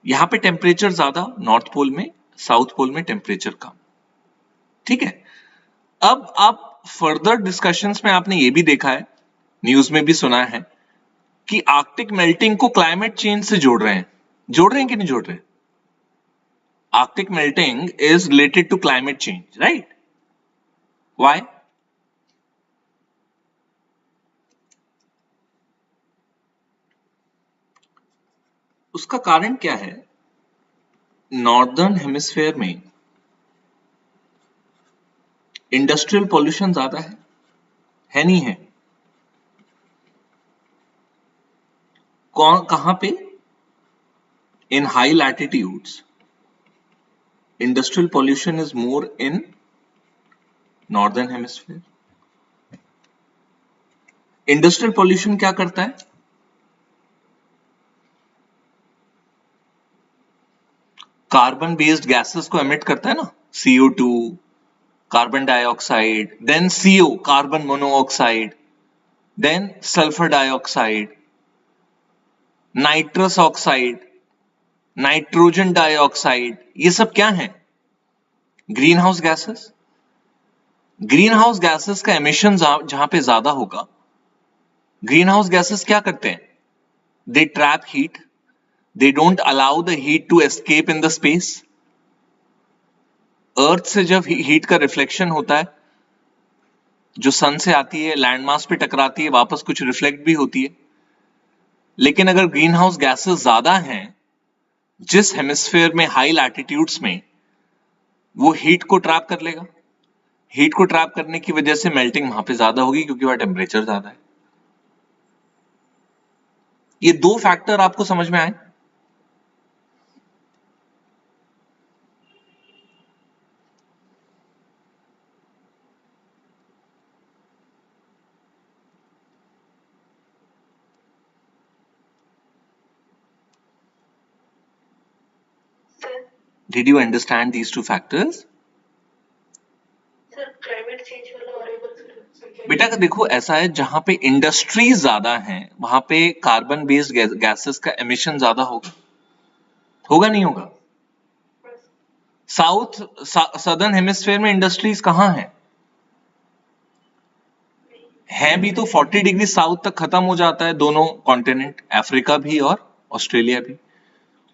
यहां पे टेम्परेचर ज्यादा नॉर्थ पोल में, साउथ पोल में टेम्परेचर कम। ठीक है? अब आप फर्दर डिस्कशंस में आपने ये भी देखा है, न्यूज में भी सुना है कि आर्कटिक मेल्टिंग को क्लाइमेट चेंज से जोड़ रहे हैं। जोड़ रहे हैं कि नहीं जोड़ रहे? Arctic melting is related to climate change, right? Why? उसका कारण क्या है? नॉर्दर्न हेमिस्फेयर में इंडस्ट्रियल पॉल्यूशन ज्यादा है नहीं है? कौन, कहां पे? In high latitudes industrial pollution is more in northern hemisphere. Industrial pollution क्या करता है? कार्बन बेस्ड गैसेस को एमिट करता है ना, CO2, carbon dioxide, then CO, carbon monoxide, then sulphur dioxide, nitrous oxide, nitrogen dioxide. ये सब क्या है? Green house gases. Green house gases का एमिशन जहां पे ज्यादा होगा, ग्रीन हाउस गैसेस क्या करते हैं? They trap heat, they don't allow the heat to escape in the space. Earth से जब हीट का रिफ्लेक्शन होता है, जो सन से आती है, लैंडमास पे टकराती है, वापस कुछ रिफ्लेक्ट भी होती है। लेकिन अगर ग्रीन हाउस गैसेस ज्यादा हैं जिस हेमिस्फेयर में, हाई लैटिट्यूड्स में, वो हीट को ट्रैप कर लेगा। हीट को ट्रैप करने की वजह से मेल्टिंग वहां पे ज्यादा होगी, क्योंकि वहां टेम्परेचर ज्यादा है। ये दो फैक्टर आपको समझ में आए? Sir did you understand these two factors? Sir climate change वाला और बेटा देखो, ऐसा है, जहां पे इंडस्ट्रीज ज्यादा हैं वहां पे कार्बन बेस्ड गैसेस का एमिशन ज्यादा होगा। होगा नहीं होगा? साउथ सदर्न हेमिस्फेयर में इंडस्ट्रीज कहां है भी तो 40 डिग्री साउथ तक खत्म हो जाता है दोनों कॉन्टिनेंट, अफ्रीका भी और ऑस्ट्रेलिया भी।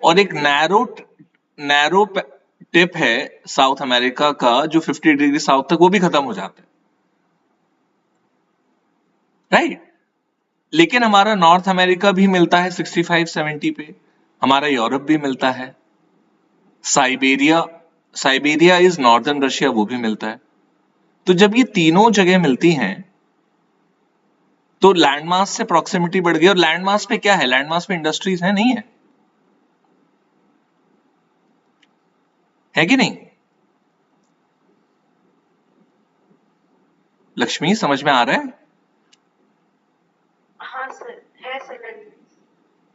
और एक नैरो टिप है साउथ अमेरिका का, जो 50 डिग्री साउथ तक वो भी खत्म हो जाता है, राइट? लेकिन हमारा नॉर्थ अमेरिका भी मिलता है 65-70 पे, हमारा यूरोप भी मिलता है, साइबेरिया इज नॉर्दर्न रशिया, वो भी मिलता है। तो जब ये तीनों जगह मिलती हैं तो लैंडमास से प्रॉक्सिमिटी बढ़ गई। और लैंडमास पे क्या है? लैंडमास पे इंडस्ट्रीज है नहीं है कि नहीं? लक्ष्मी, समझ में आ रहा है? हाँ सर, है सर।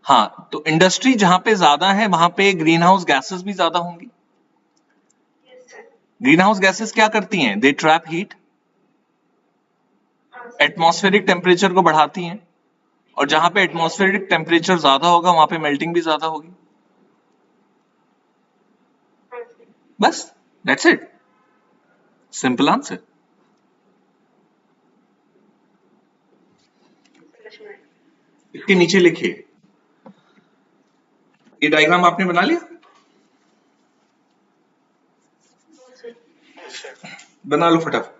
हाँ, तो इंडस्ट्री जहां पे ज्यादा है वहां पे ग्रीन हाउस गैसेस भी ज्यादा होंगी। Yes, sir. Green house gases क्या करती हैं? दे ट्रैप हीट, हाँ, sir. एटमॉस्फेरिक टेम्परेचर को बढ़ाती हैं, और जहां पे एटमॉस्फेरिक टेम्परेचर ज्यादा होगा वहां पे मेल्टिंग भी ज्यादा होगी। हाँ, sir. बस, दैट्स इट, सिंपल आंसर। समझ में आया। इसके नीचे लिखिए, ये डायग्राम आपने बना लिया? हाँ, sir. Yes, sir. बना लो फटाफट।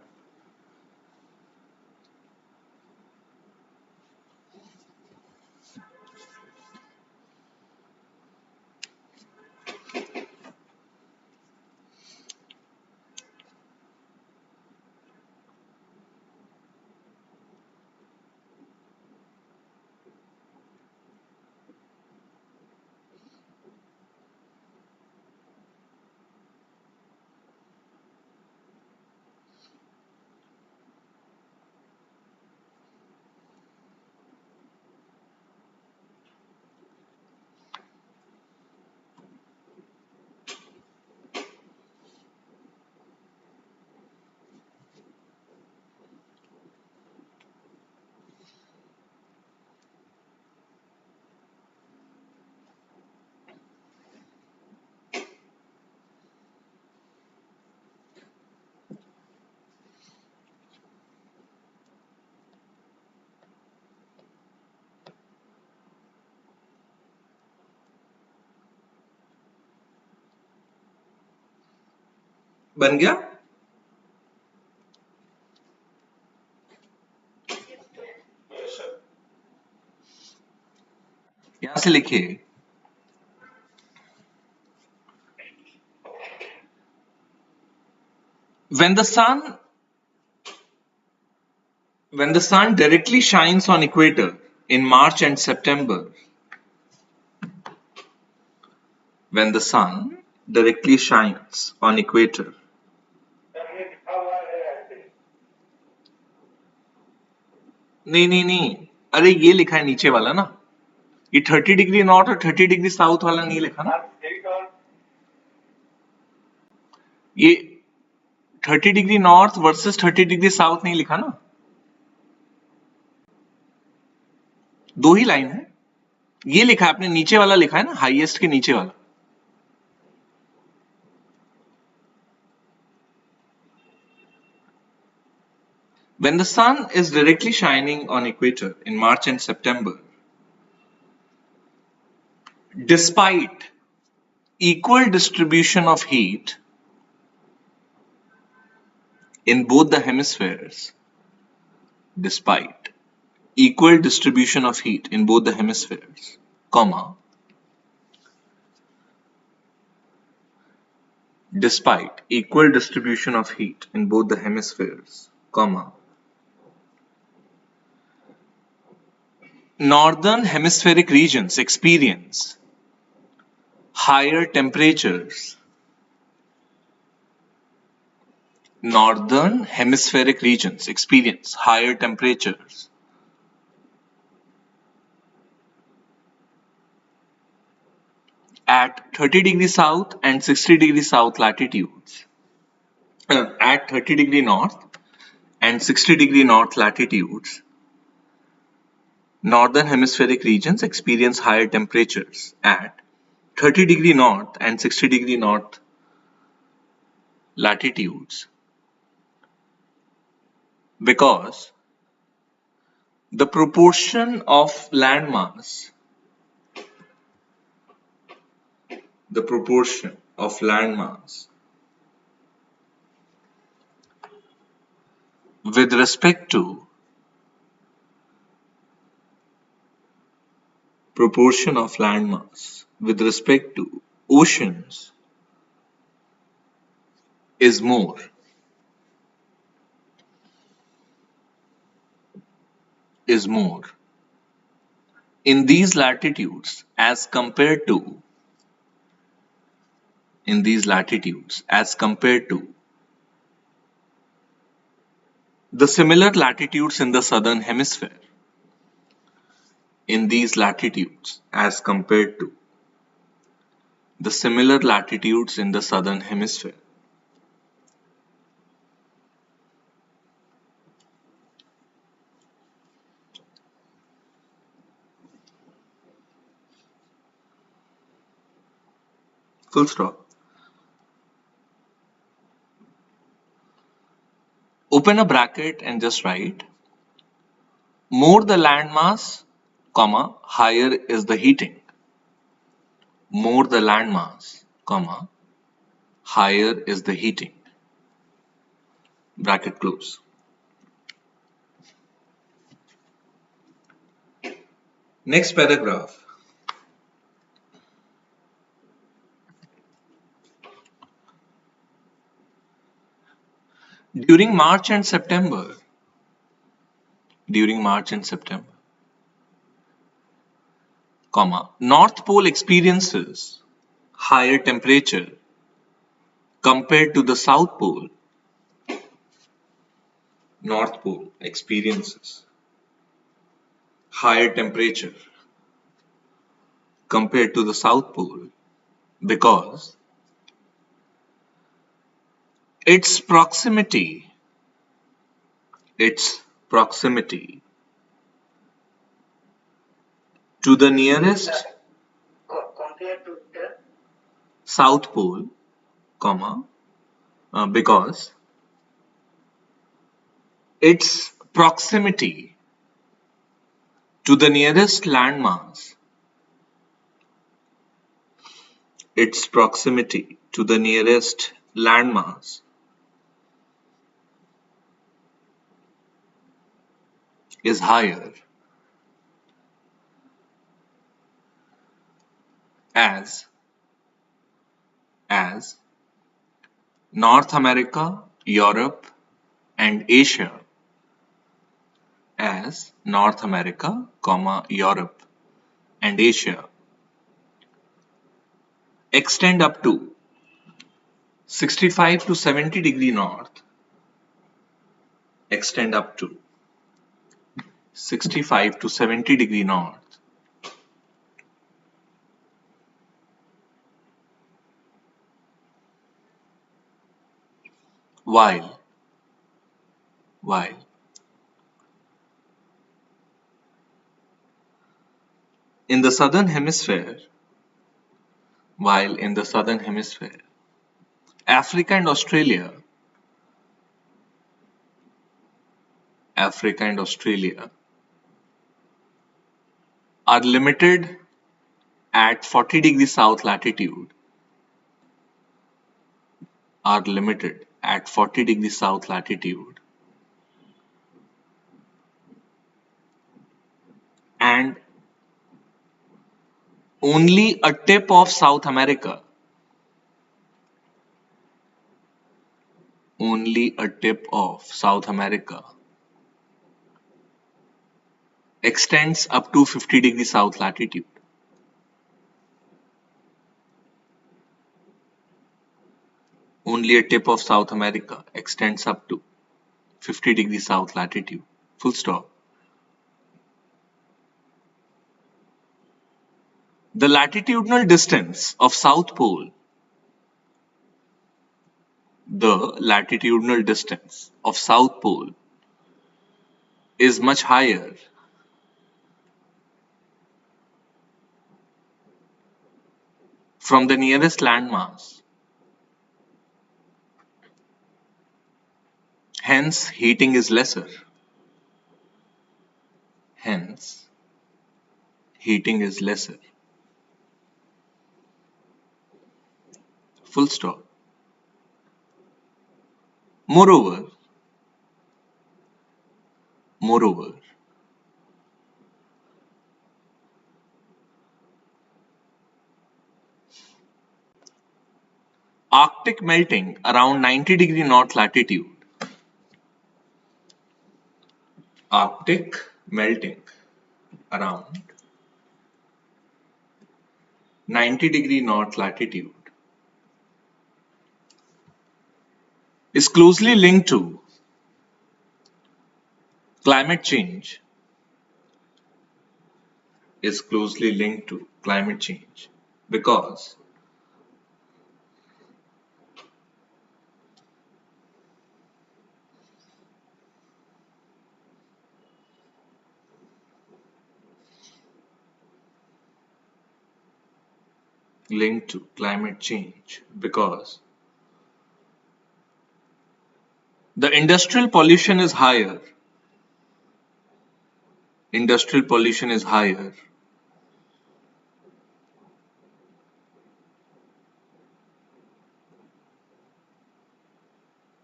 बन गया? Yes, sir. Yes, sir. यहां से लिखिए, when the sun directly shines on equator in March and September, when the sun directly shines on equator, हमने लिखा हुआ है ऐसे। नहीं, अरे ये लिखा है नीचे वाला ना, ये 30 डिग्री नॉर्थ और 30 डिग्री साउथ वाला नहीं लिखा ना, एक और ये 30 degree north versus 30 degree south नहीं लिखा ना, दो ही लाइन है। ये लिखा है आपने, नीचे वाला लिखा है ना, हाईएस्ट के नीचे वाला। When the sun is directly shining on equator in March and September, despite equal distribution of heat in both the hemispheres, despite equal distribution of heat in both the hemispheres, comma, despite equal distribution of heat in both the hemispheres, comma, northern hemispheric regions experience higher temperatures. Northern hemispheric regions experience higher temperatures at 30 degree south and 60 degree south latitudes. At 30 degree north and 60 degree north latitudes, northern hemispheric regions experience higher temperatures at 30 degree north and 60 degree north latitudes because the proportion of landmass with respect to oceans is more. In these latitudes as compared to the similar latitudes in the southern hemisphere. in these latitudes as compared to the similar latitudes in the southern hemisphere? Full stop. Open a bracket and just write, more the landmass, comma, higher is the heating. More the landmass, comma, higher is the heating. Bracket close. Next paragraph. During March and September, comma, North Pole experiences higher temperature compared to the South Pole. North Pole experiences higher temperature compared to the South Pole because its proximity to the nearest Compared to the South Pole, comma, because its proximity to the nearest landmass, is higher as North America, Europe and Asia, as North America, Europe and Asia extend up to 65 to 70 degree north, extend up to 65 to 70 degree north, while in the southern hemisphere, Africa and Australia are limited at 40 degrees south latitude, and only a tip of South America, extends up to 50 degrees south latitude. Only a tip of South America extends up to 50 degrees south latitude. Full stop. The latitudinal distance of South Pole is much higher from the nearest landmass. Hence, heating is lesser. Full stop. Moreover, Arctic melting around 90 degree north latitude. Arctic melting around 90 degree north latitude is closely linked to climate change is closely linked to climate change because linked to climate change because the industrial pollution is higher. Industrial pollution is higher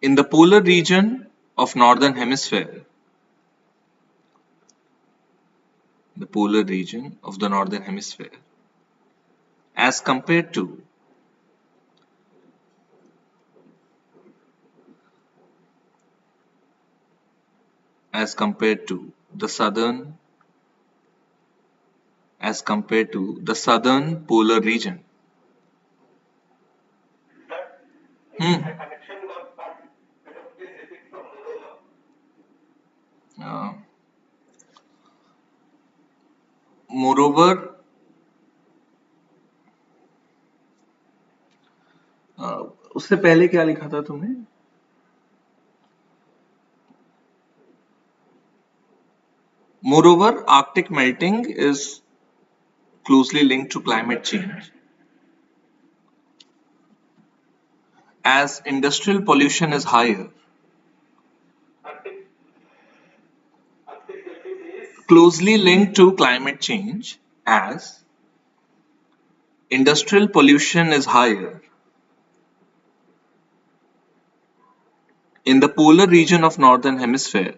in the polar region of northern hemisphere. The polar region of the northern hemisphere as compared to the southern polar region. Hmm. Uh, moreover, उससे पहले क्या लिखा था तुमने? Moreover, Arctic melting is closely linked to climate change. As industrial pollution is higher, closely linked to climate change, as industrial pollution is higher in the polar region of northern hemisphere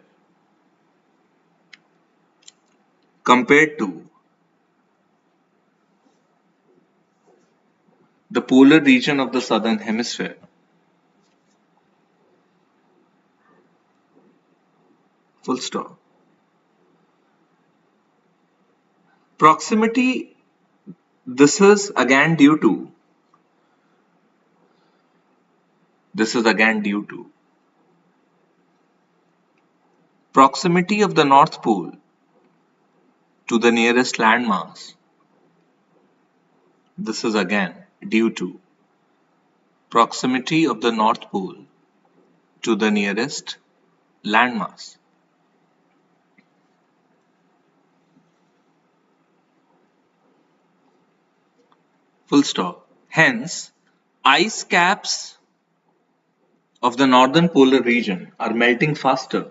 compared to the polar region of the southern hemisphere. Full stop. Proximity, this is again due to proximity of the North Pole to the nearest landmass. This is again due to proximity of the North Pole to the nearest landmass. Full stop. Hence, ice caps of the northern polar region are melting faster.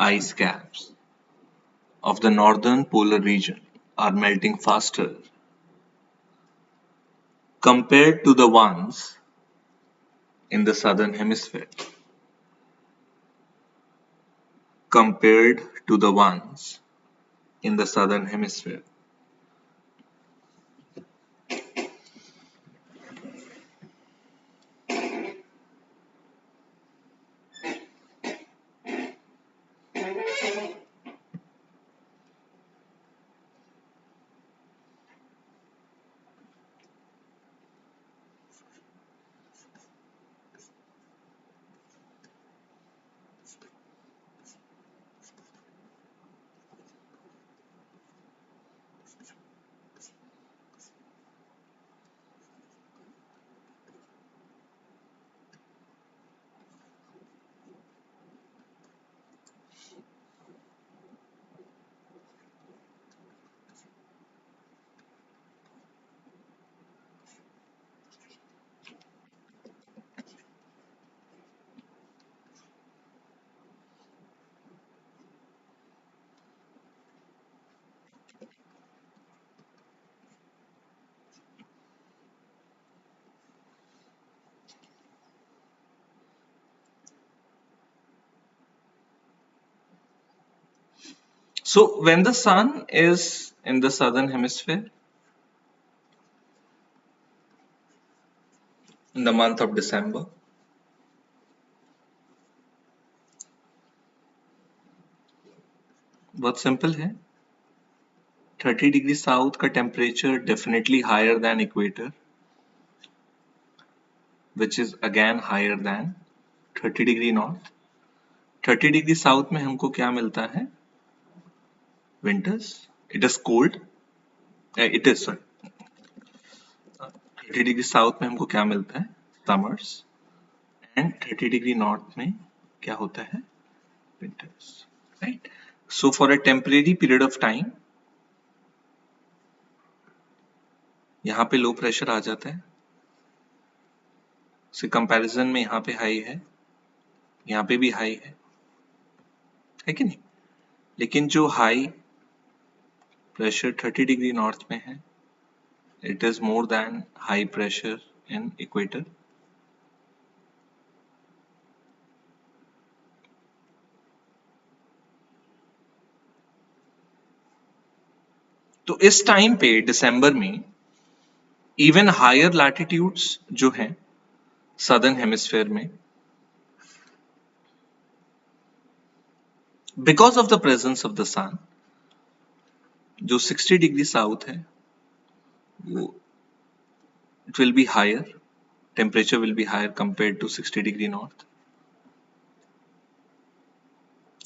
Ice caps of the northern polar region are melting faster compared to the ones in the southern hemisphere. Compared to the ones in the southern hemisphere. So when the sun is in the southern hemisphere in the month of December, बहुत simple है. 30 degree south का temperature definitely higher than equator, which is again higher than 30 degree north. 30 degree south में हमको क्या मिलता है? winters. It is cold. It is, sorry, 30 degree south में हमको क्या मिलता है? Summers. And 30 डिग्री नॉर्थ में क्या होता है? Winters. Right? So for a temporary period of time, यहाँ पे लो प्रेशर आ जाता है, उसके कंपैरिजन में यहाँ पे हाई है, यहाँ पे भी हाई है कि नहीं? लेकिन जो हाई प्रेशर 30 डिग्री नॉर्थ में है, it is more than high pressure in equator. तो इस टाइम पे दिसंबर में इवन हायर लैटिट्यूड्स जो हैं सदर्न हेमिस्फेयर में, because of the presence of the sun, जो 60 डिग्री साउथ है वो it will be higher, temperature will be higher compared to 60 degree north.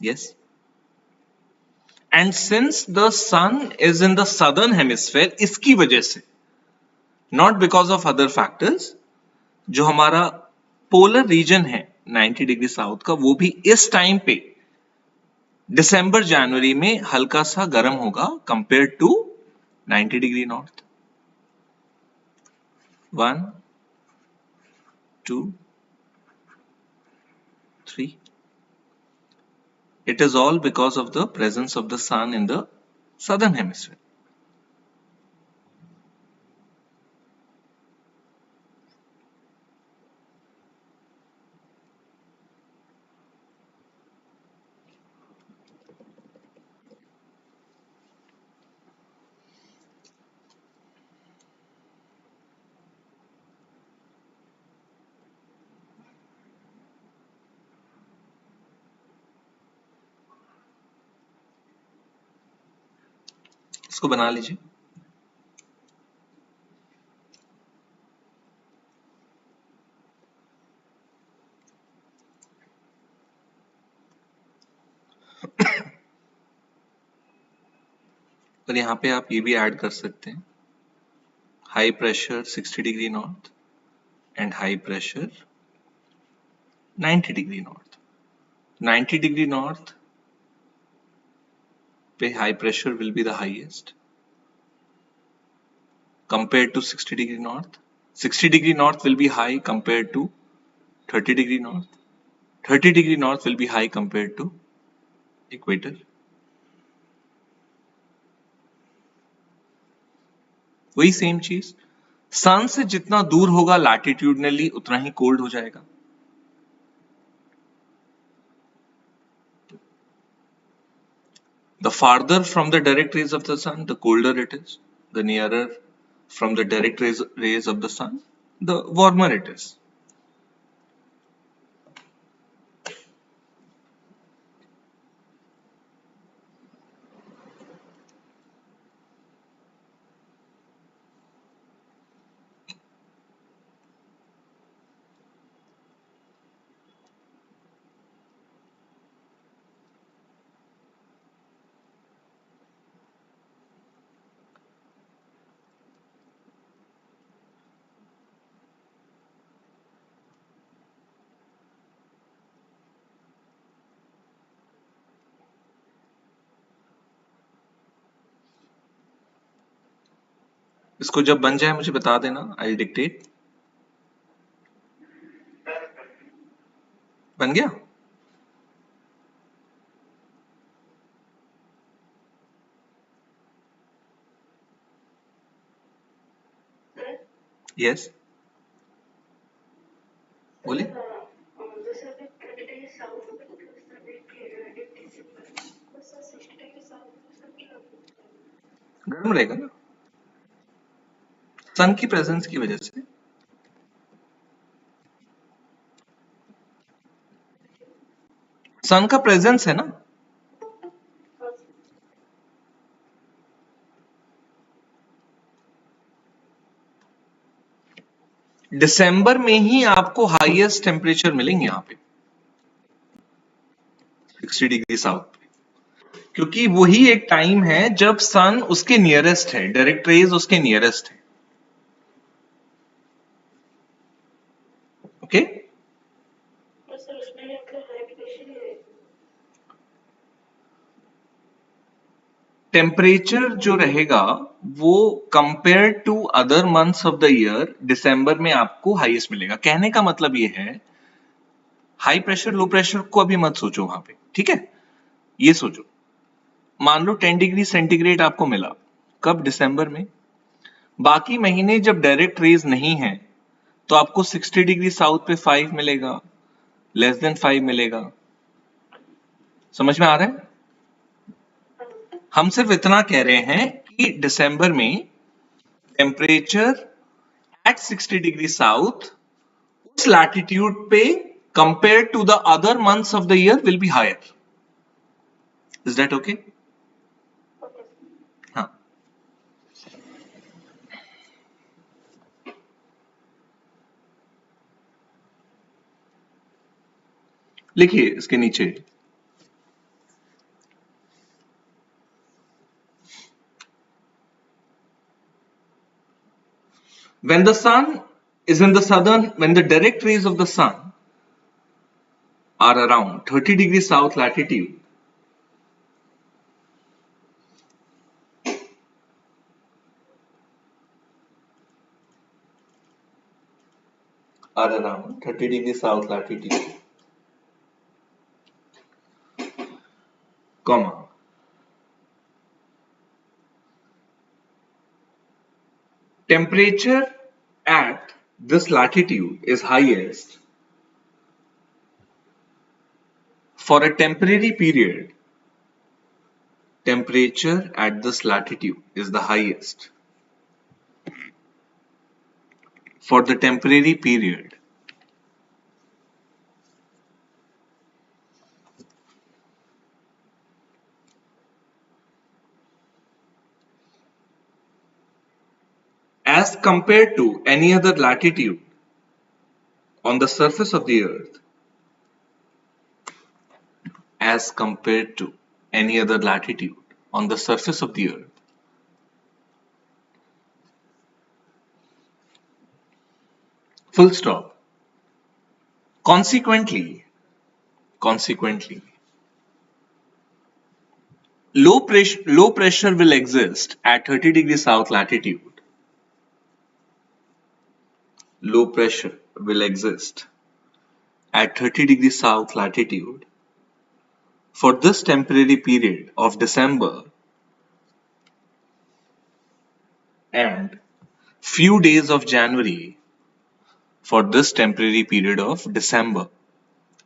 Yes. And since the sun is in the southern hemisphere, इसकी वजह से, not because of other factors, जो हमारा polar region है 90 degree south का, वो भी इस टाइम पे दिसंबर जनवरी में हल्का सा गर्म होगा compare to 90 degree north. 1 2 3. It is all because of the presence of the sun in the southern hemisphere. इसको बना लीजिए. और यहाँ पे आप ये भी ऐड कर सकते हैं, high pressure 60 degree north and high pressure 90 degree north. 90 degree north पे high pressure will be the highest compared to 60 degree north. 60 degree north will be high compared to 30 degree north. 30 degree north will be high compared to equator. वही same चीज, सन से जितना दूर होगा लैटिट्यूडनली उतना ही cold हो जाएगा. The farther from the direct rays of the sun, the colder it is. The nearer from the direct rays of the sun, the warmer it is. इसको जब बन जाए मुझे बता देना, आई डिक्टेट. बन गया? यस, बोलिए. गर्म रहेगा ना सन की प्रेजेंस की वजह से. सन का प्रेजेंस है ना. दिसंबर में ही आपको हाईएस्ट टेम्परेचर मिलेंगे यहाँ पे 60 डिग्री साउथ पे. क्योंकि वही एक टाइम है जब सन उसके नियरेस्ट है, डायरेक्ट रेज उसके नियरेस्ट है। ओके, तो सर उसमें मतलब हाई प्रेशर ही रहेगा। टेम्परेचर जो रहेगा वो compare to other months of the year दिसंबर में आपको हाईएस्ट मिलेगा। कहने का मतलब ये है, हाई प्रेशर लो प्रेशर को अभी मत सोचो वहां पे, ठीक है। ये सोचो, मान लो 10 डिग्री सेंटीग्रेड आपको मिला, कब? दिसंबर में। बाकी महीने जब डायरेक्ट रेज नहीं है तो आपको 60 डिग्री साउथ पे 5 मिलेगा, लेस देन 5 मिलेगा। समझ में आ रहा है? हम सिर्फ इतना कह रहे हैं कि दिसंबर में टेम्परेचर एट 60 डिग्री साउथ उस लैटिट्यूड पे compare to the other months of the year will be higher. Is that okay? हाँ, लिखिए इसके नीचे, when the sun is in the southern, when the direct rays of the sun are around 30 degrees south latitude, are around 30 degrees south latitude, comma, temperature at this latitude is highest for a temporary period. Temperature at this latitude is the highest for the temporary period as compared to any other latitude on the surface of the earth, as compared to any other latitude on the surface of the earth. Full stop. Consequently, low pressure will exist at 30 degrees south latitude. Low pressure will exist at 30 degrees south latitude for this temporary period of December and few days of January. For this temporary period of December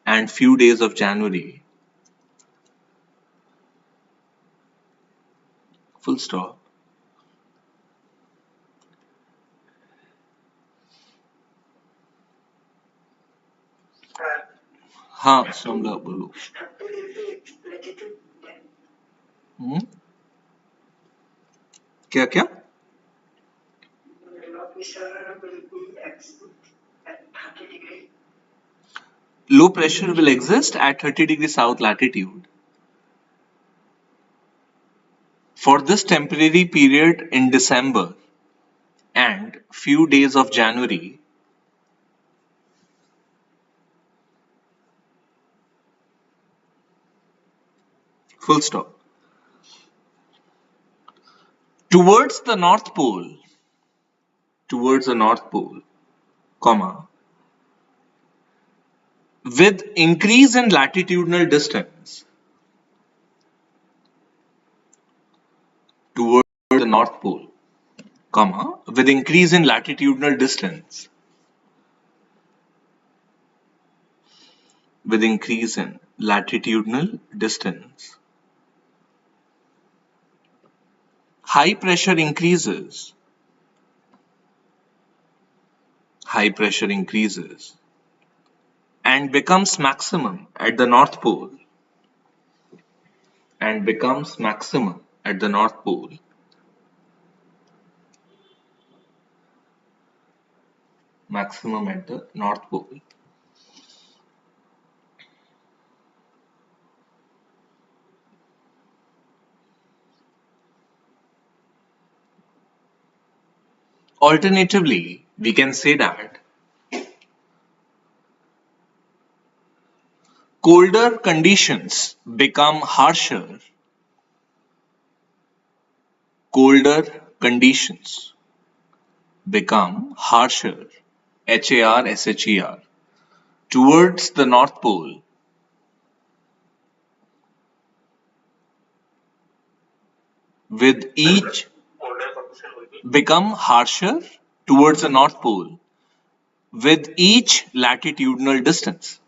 and few days of January. Full stop. हाँ समझा, बोलो। क्या क्या? Low pressure will exist at 30 degrees south latitude for this temporary period in December and few days of January. Full stop. Towards the North Pole, comma, with increase in latitudinal distance towards the North Pole, comma, with increase in latitudinal distance, with increase in latitudinal distance, high pressure increases and becomes maximum at the North Pole maximum at the North Pole. Alternatively, we can say that colder conditions become harsher. Colder conditions become harsher, HARSHER, towards the North Pole with each Older condition will be become harsher towards the North Pole with each latitudinal distance.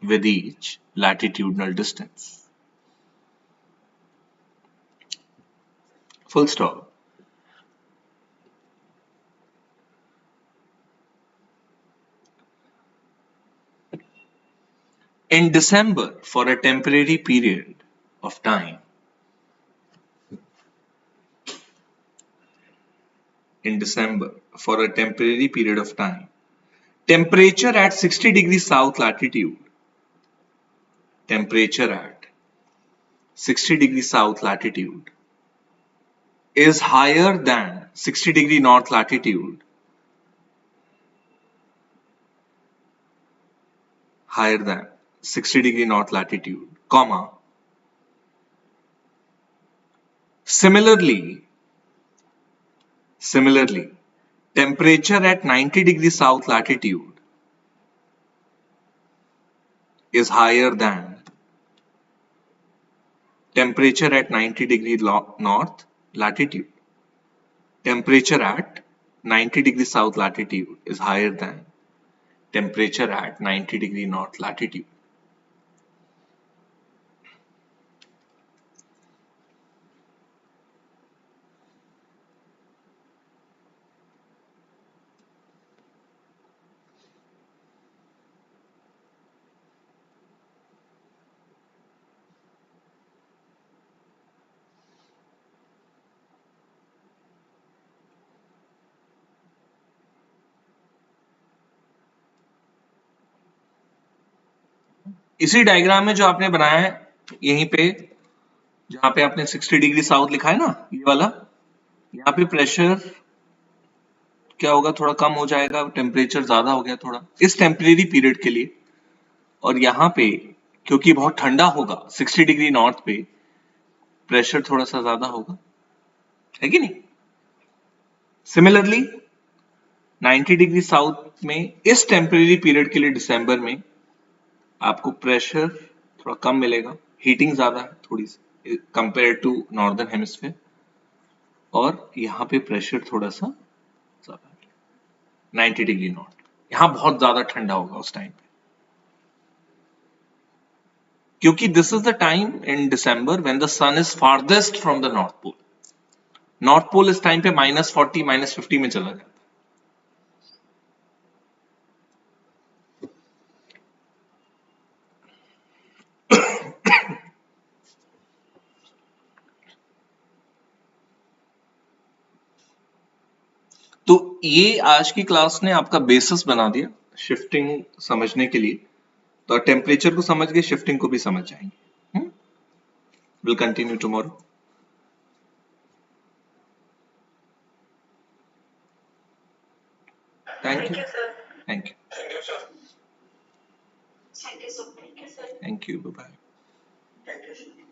With each latitudinal distance. Full stop. In December, for a temporary period of time, in December, for a temporary period of time, temperature at 60 degrees south latitude, temperature at 60 degrees south latitude is higher than 60 degree north latitude, higher than 60 degree north latitude, comma. Similarly, temperature at 90 degrees south latitude is higher than temperature at 90 degree north latitude. Temperature at 90 degree south latitude is higher than temperature at 90 degree north latitude. इसी diagram में जो आपने बनाया है यहीं पे जहां पे आपने 60 डिग्री साउथ लिखा है ना, ये वाला, यहाँ पे प्रेशर क्या होगा, थोड़ा कम हो जाएगा, टेम्परेचर ज्यादा हो गया थोड़ा इस टेम्परेरी पीरियड के लिए, और यहाँ पे क्योंकि बहुत ठंडा होगा 60 डिग्री नॉर्थ पे, प्रेशर थोड़ा सा ज्यादा होगा, है कि नहीं। सिमिलरली 90 डिग्री साउथ में इस टेम्परेरी पीरियड के लिए दिसंबर में आपको प्रेशर थोड़ा कम मिलेगा, हीटिंग ज्यादा है थोड़ी सी कंपेयर टू नॉर्दर्न हेमिस्फीयर, और यहाँ पे प्रेशर थोड़ा सा ज्यादा है 90 डिग्री नॉर्थ, यहाँ बहुत ज्यादा ठंडा होगा उस टाइम पे, क्योंकि this is the time in December when the sun is farthest from the north pole. North pole इस टाइम पे -40 -50 में चला जाता है। तो ये आज की क्लास ने आपका बेसिस बना दिया शिफ्टिंग समझने के लिए, तो टेम्परेचर को समझ गए, शिफ्टिंग को भी समझ जाएंगे। Will continue tomorrow. Thank you sir. Thank you thank you, sir. Thank you so much, sir. Thank you, bye. Thank you, sir.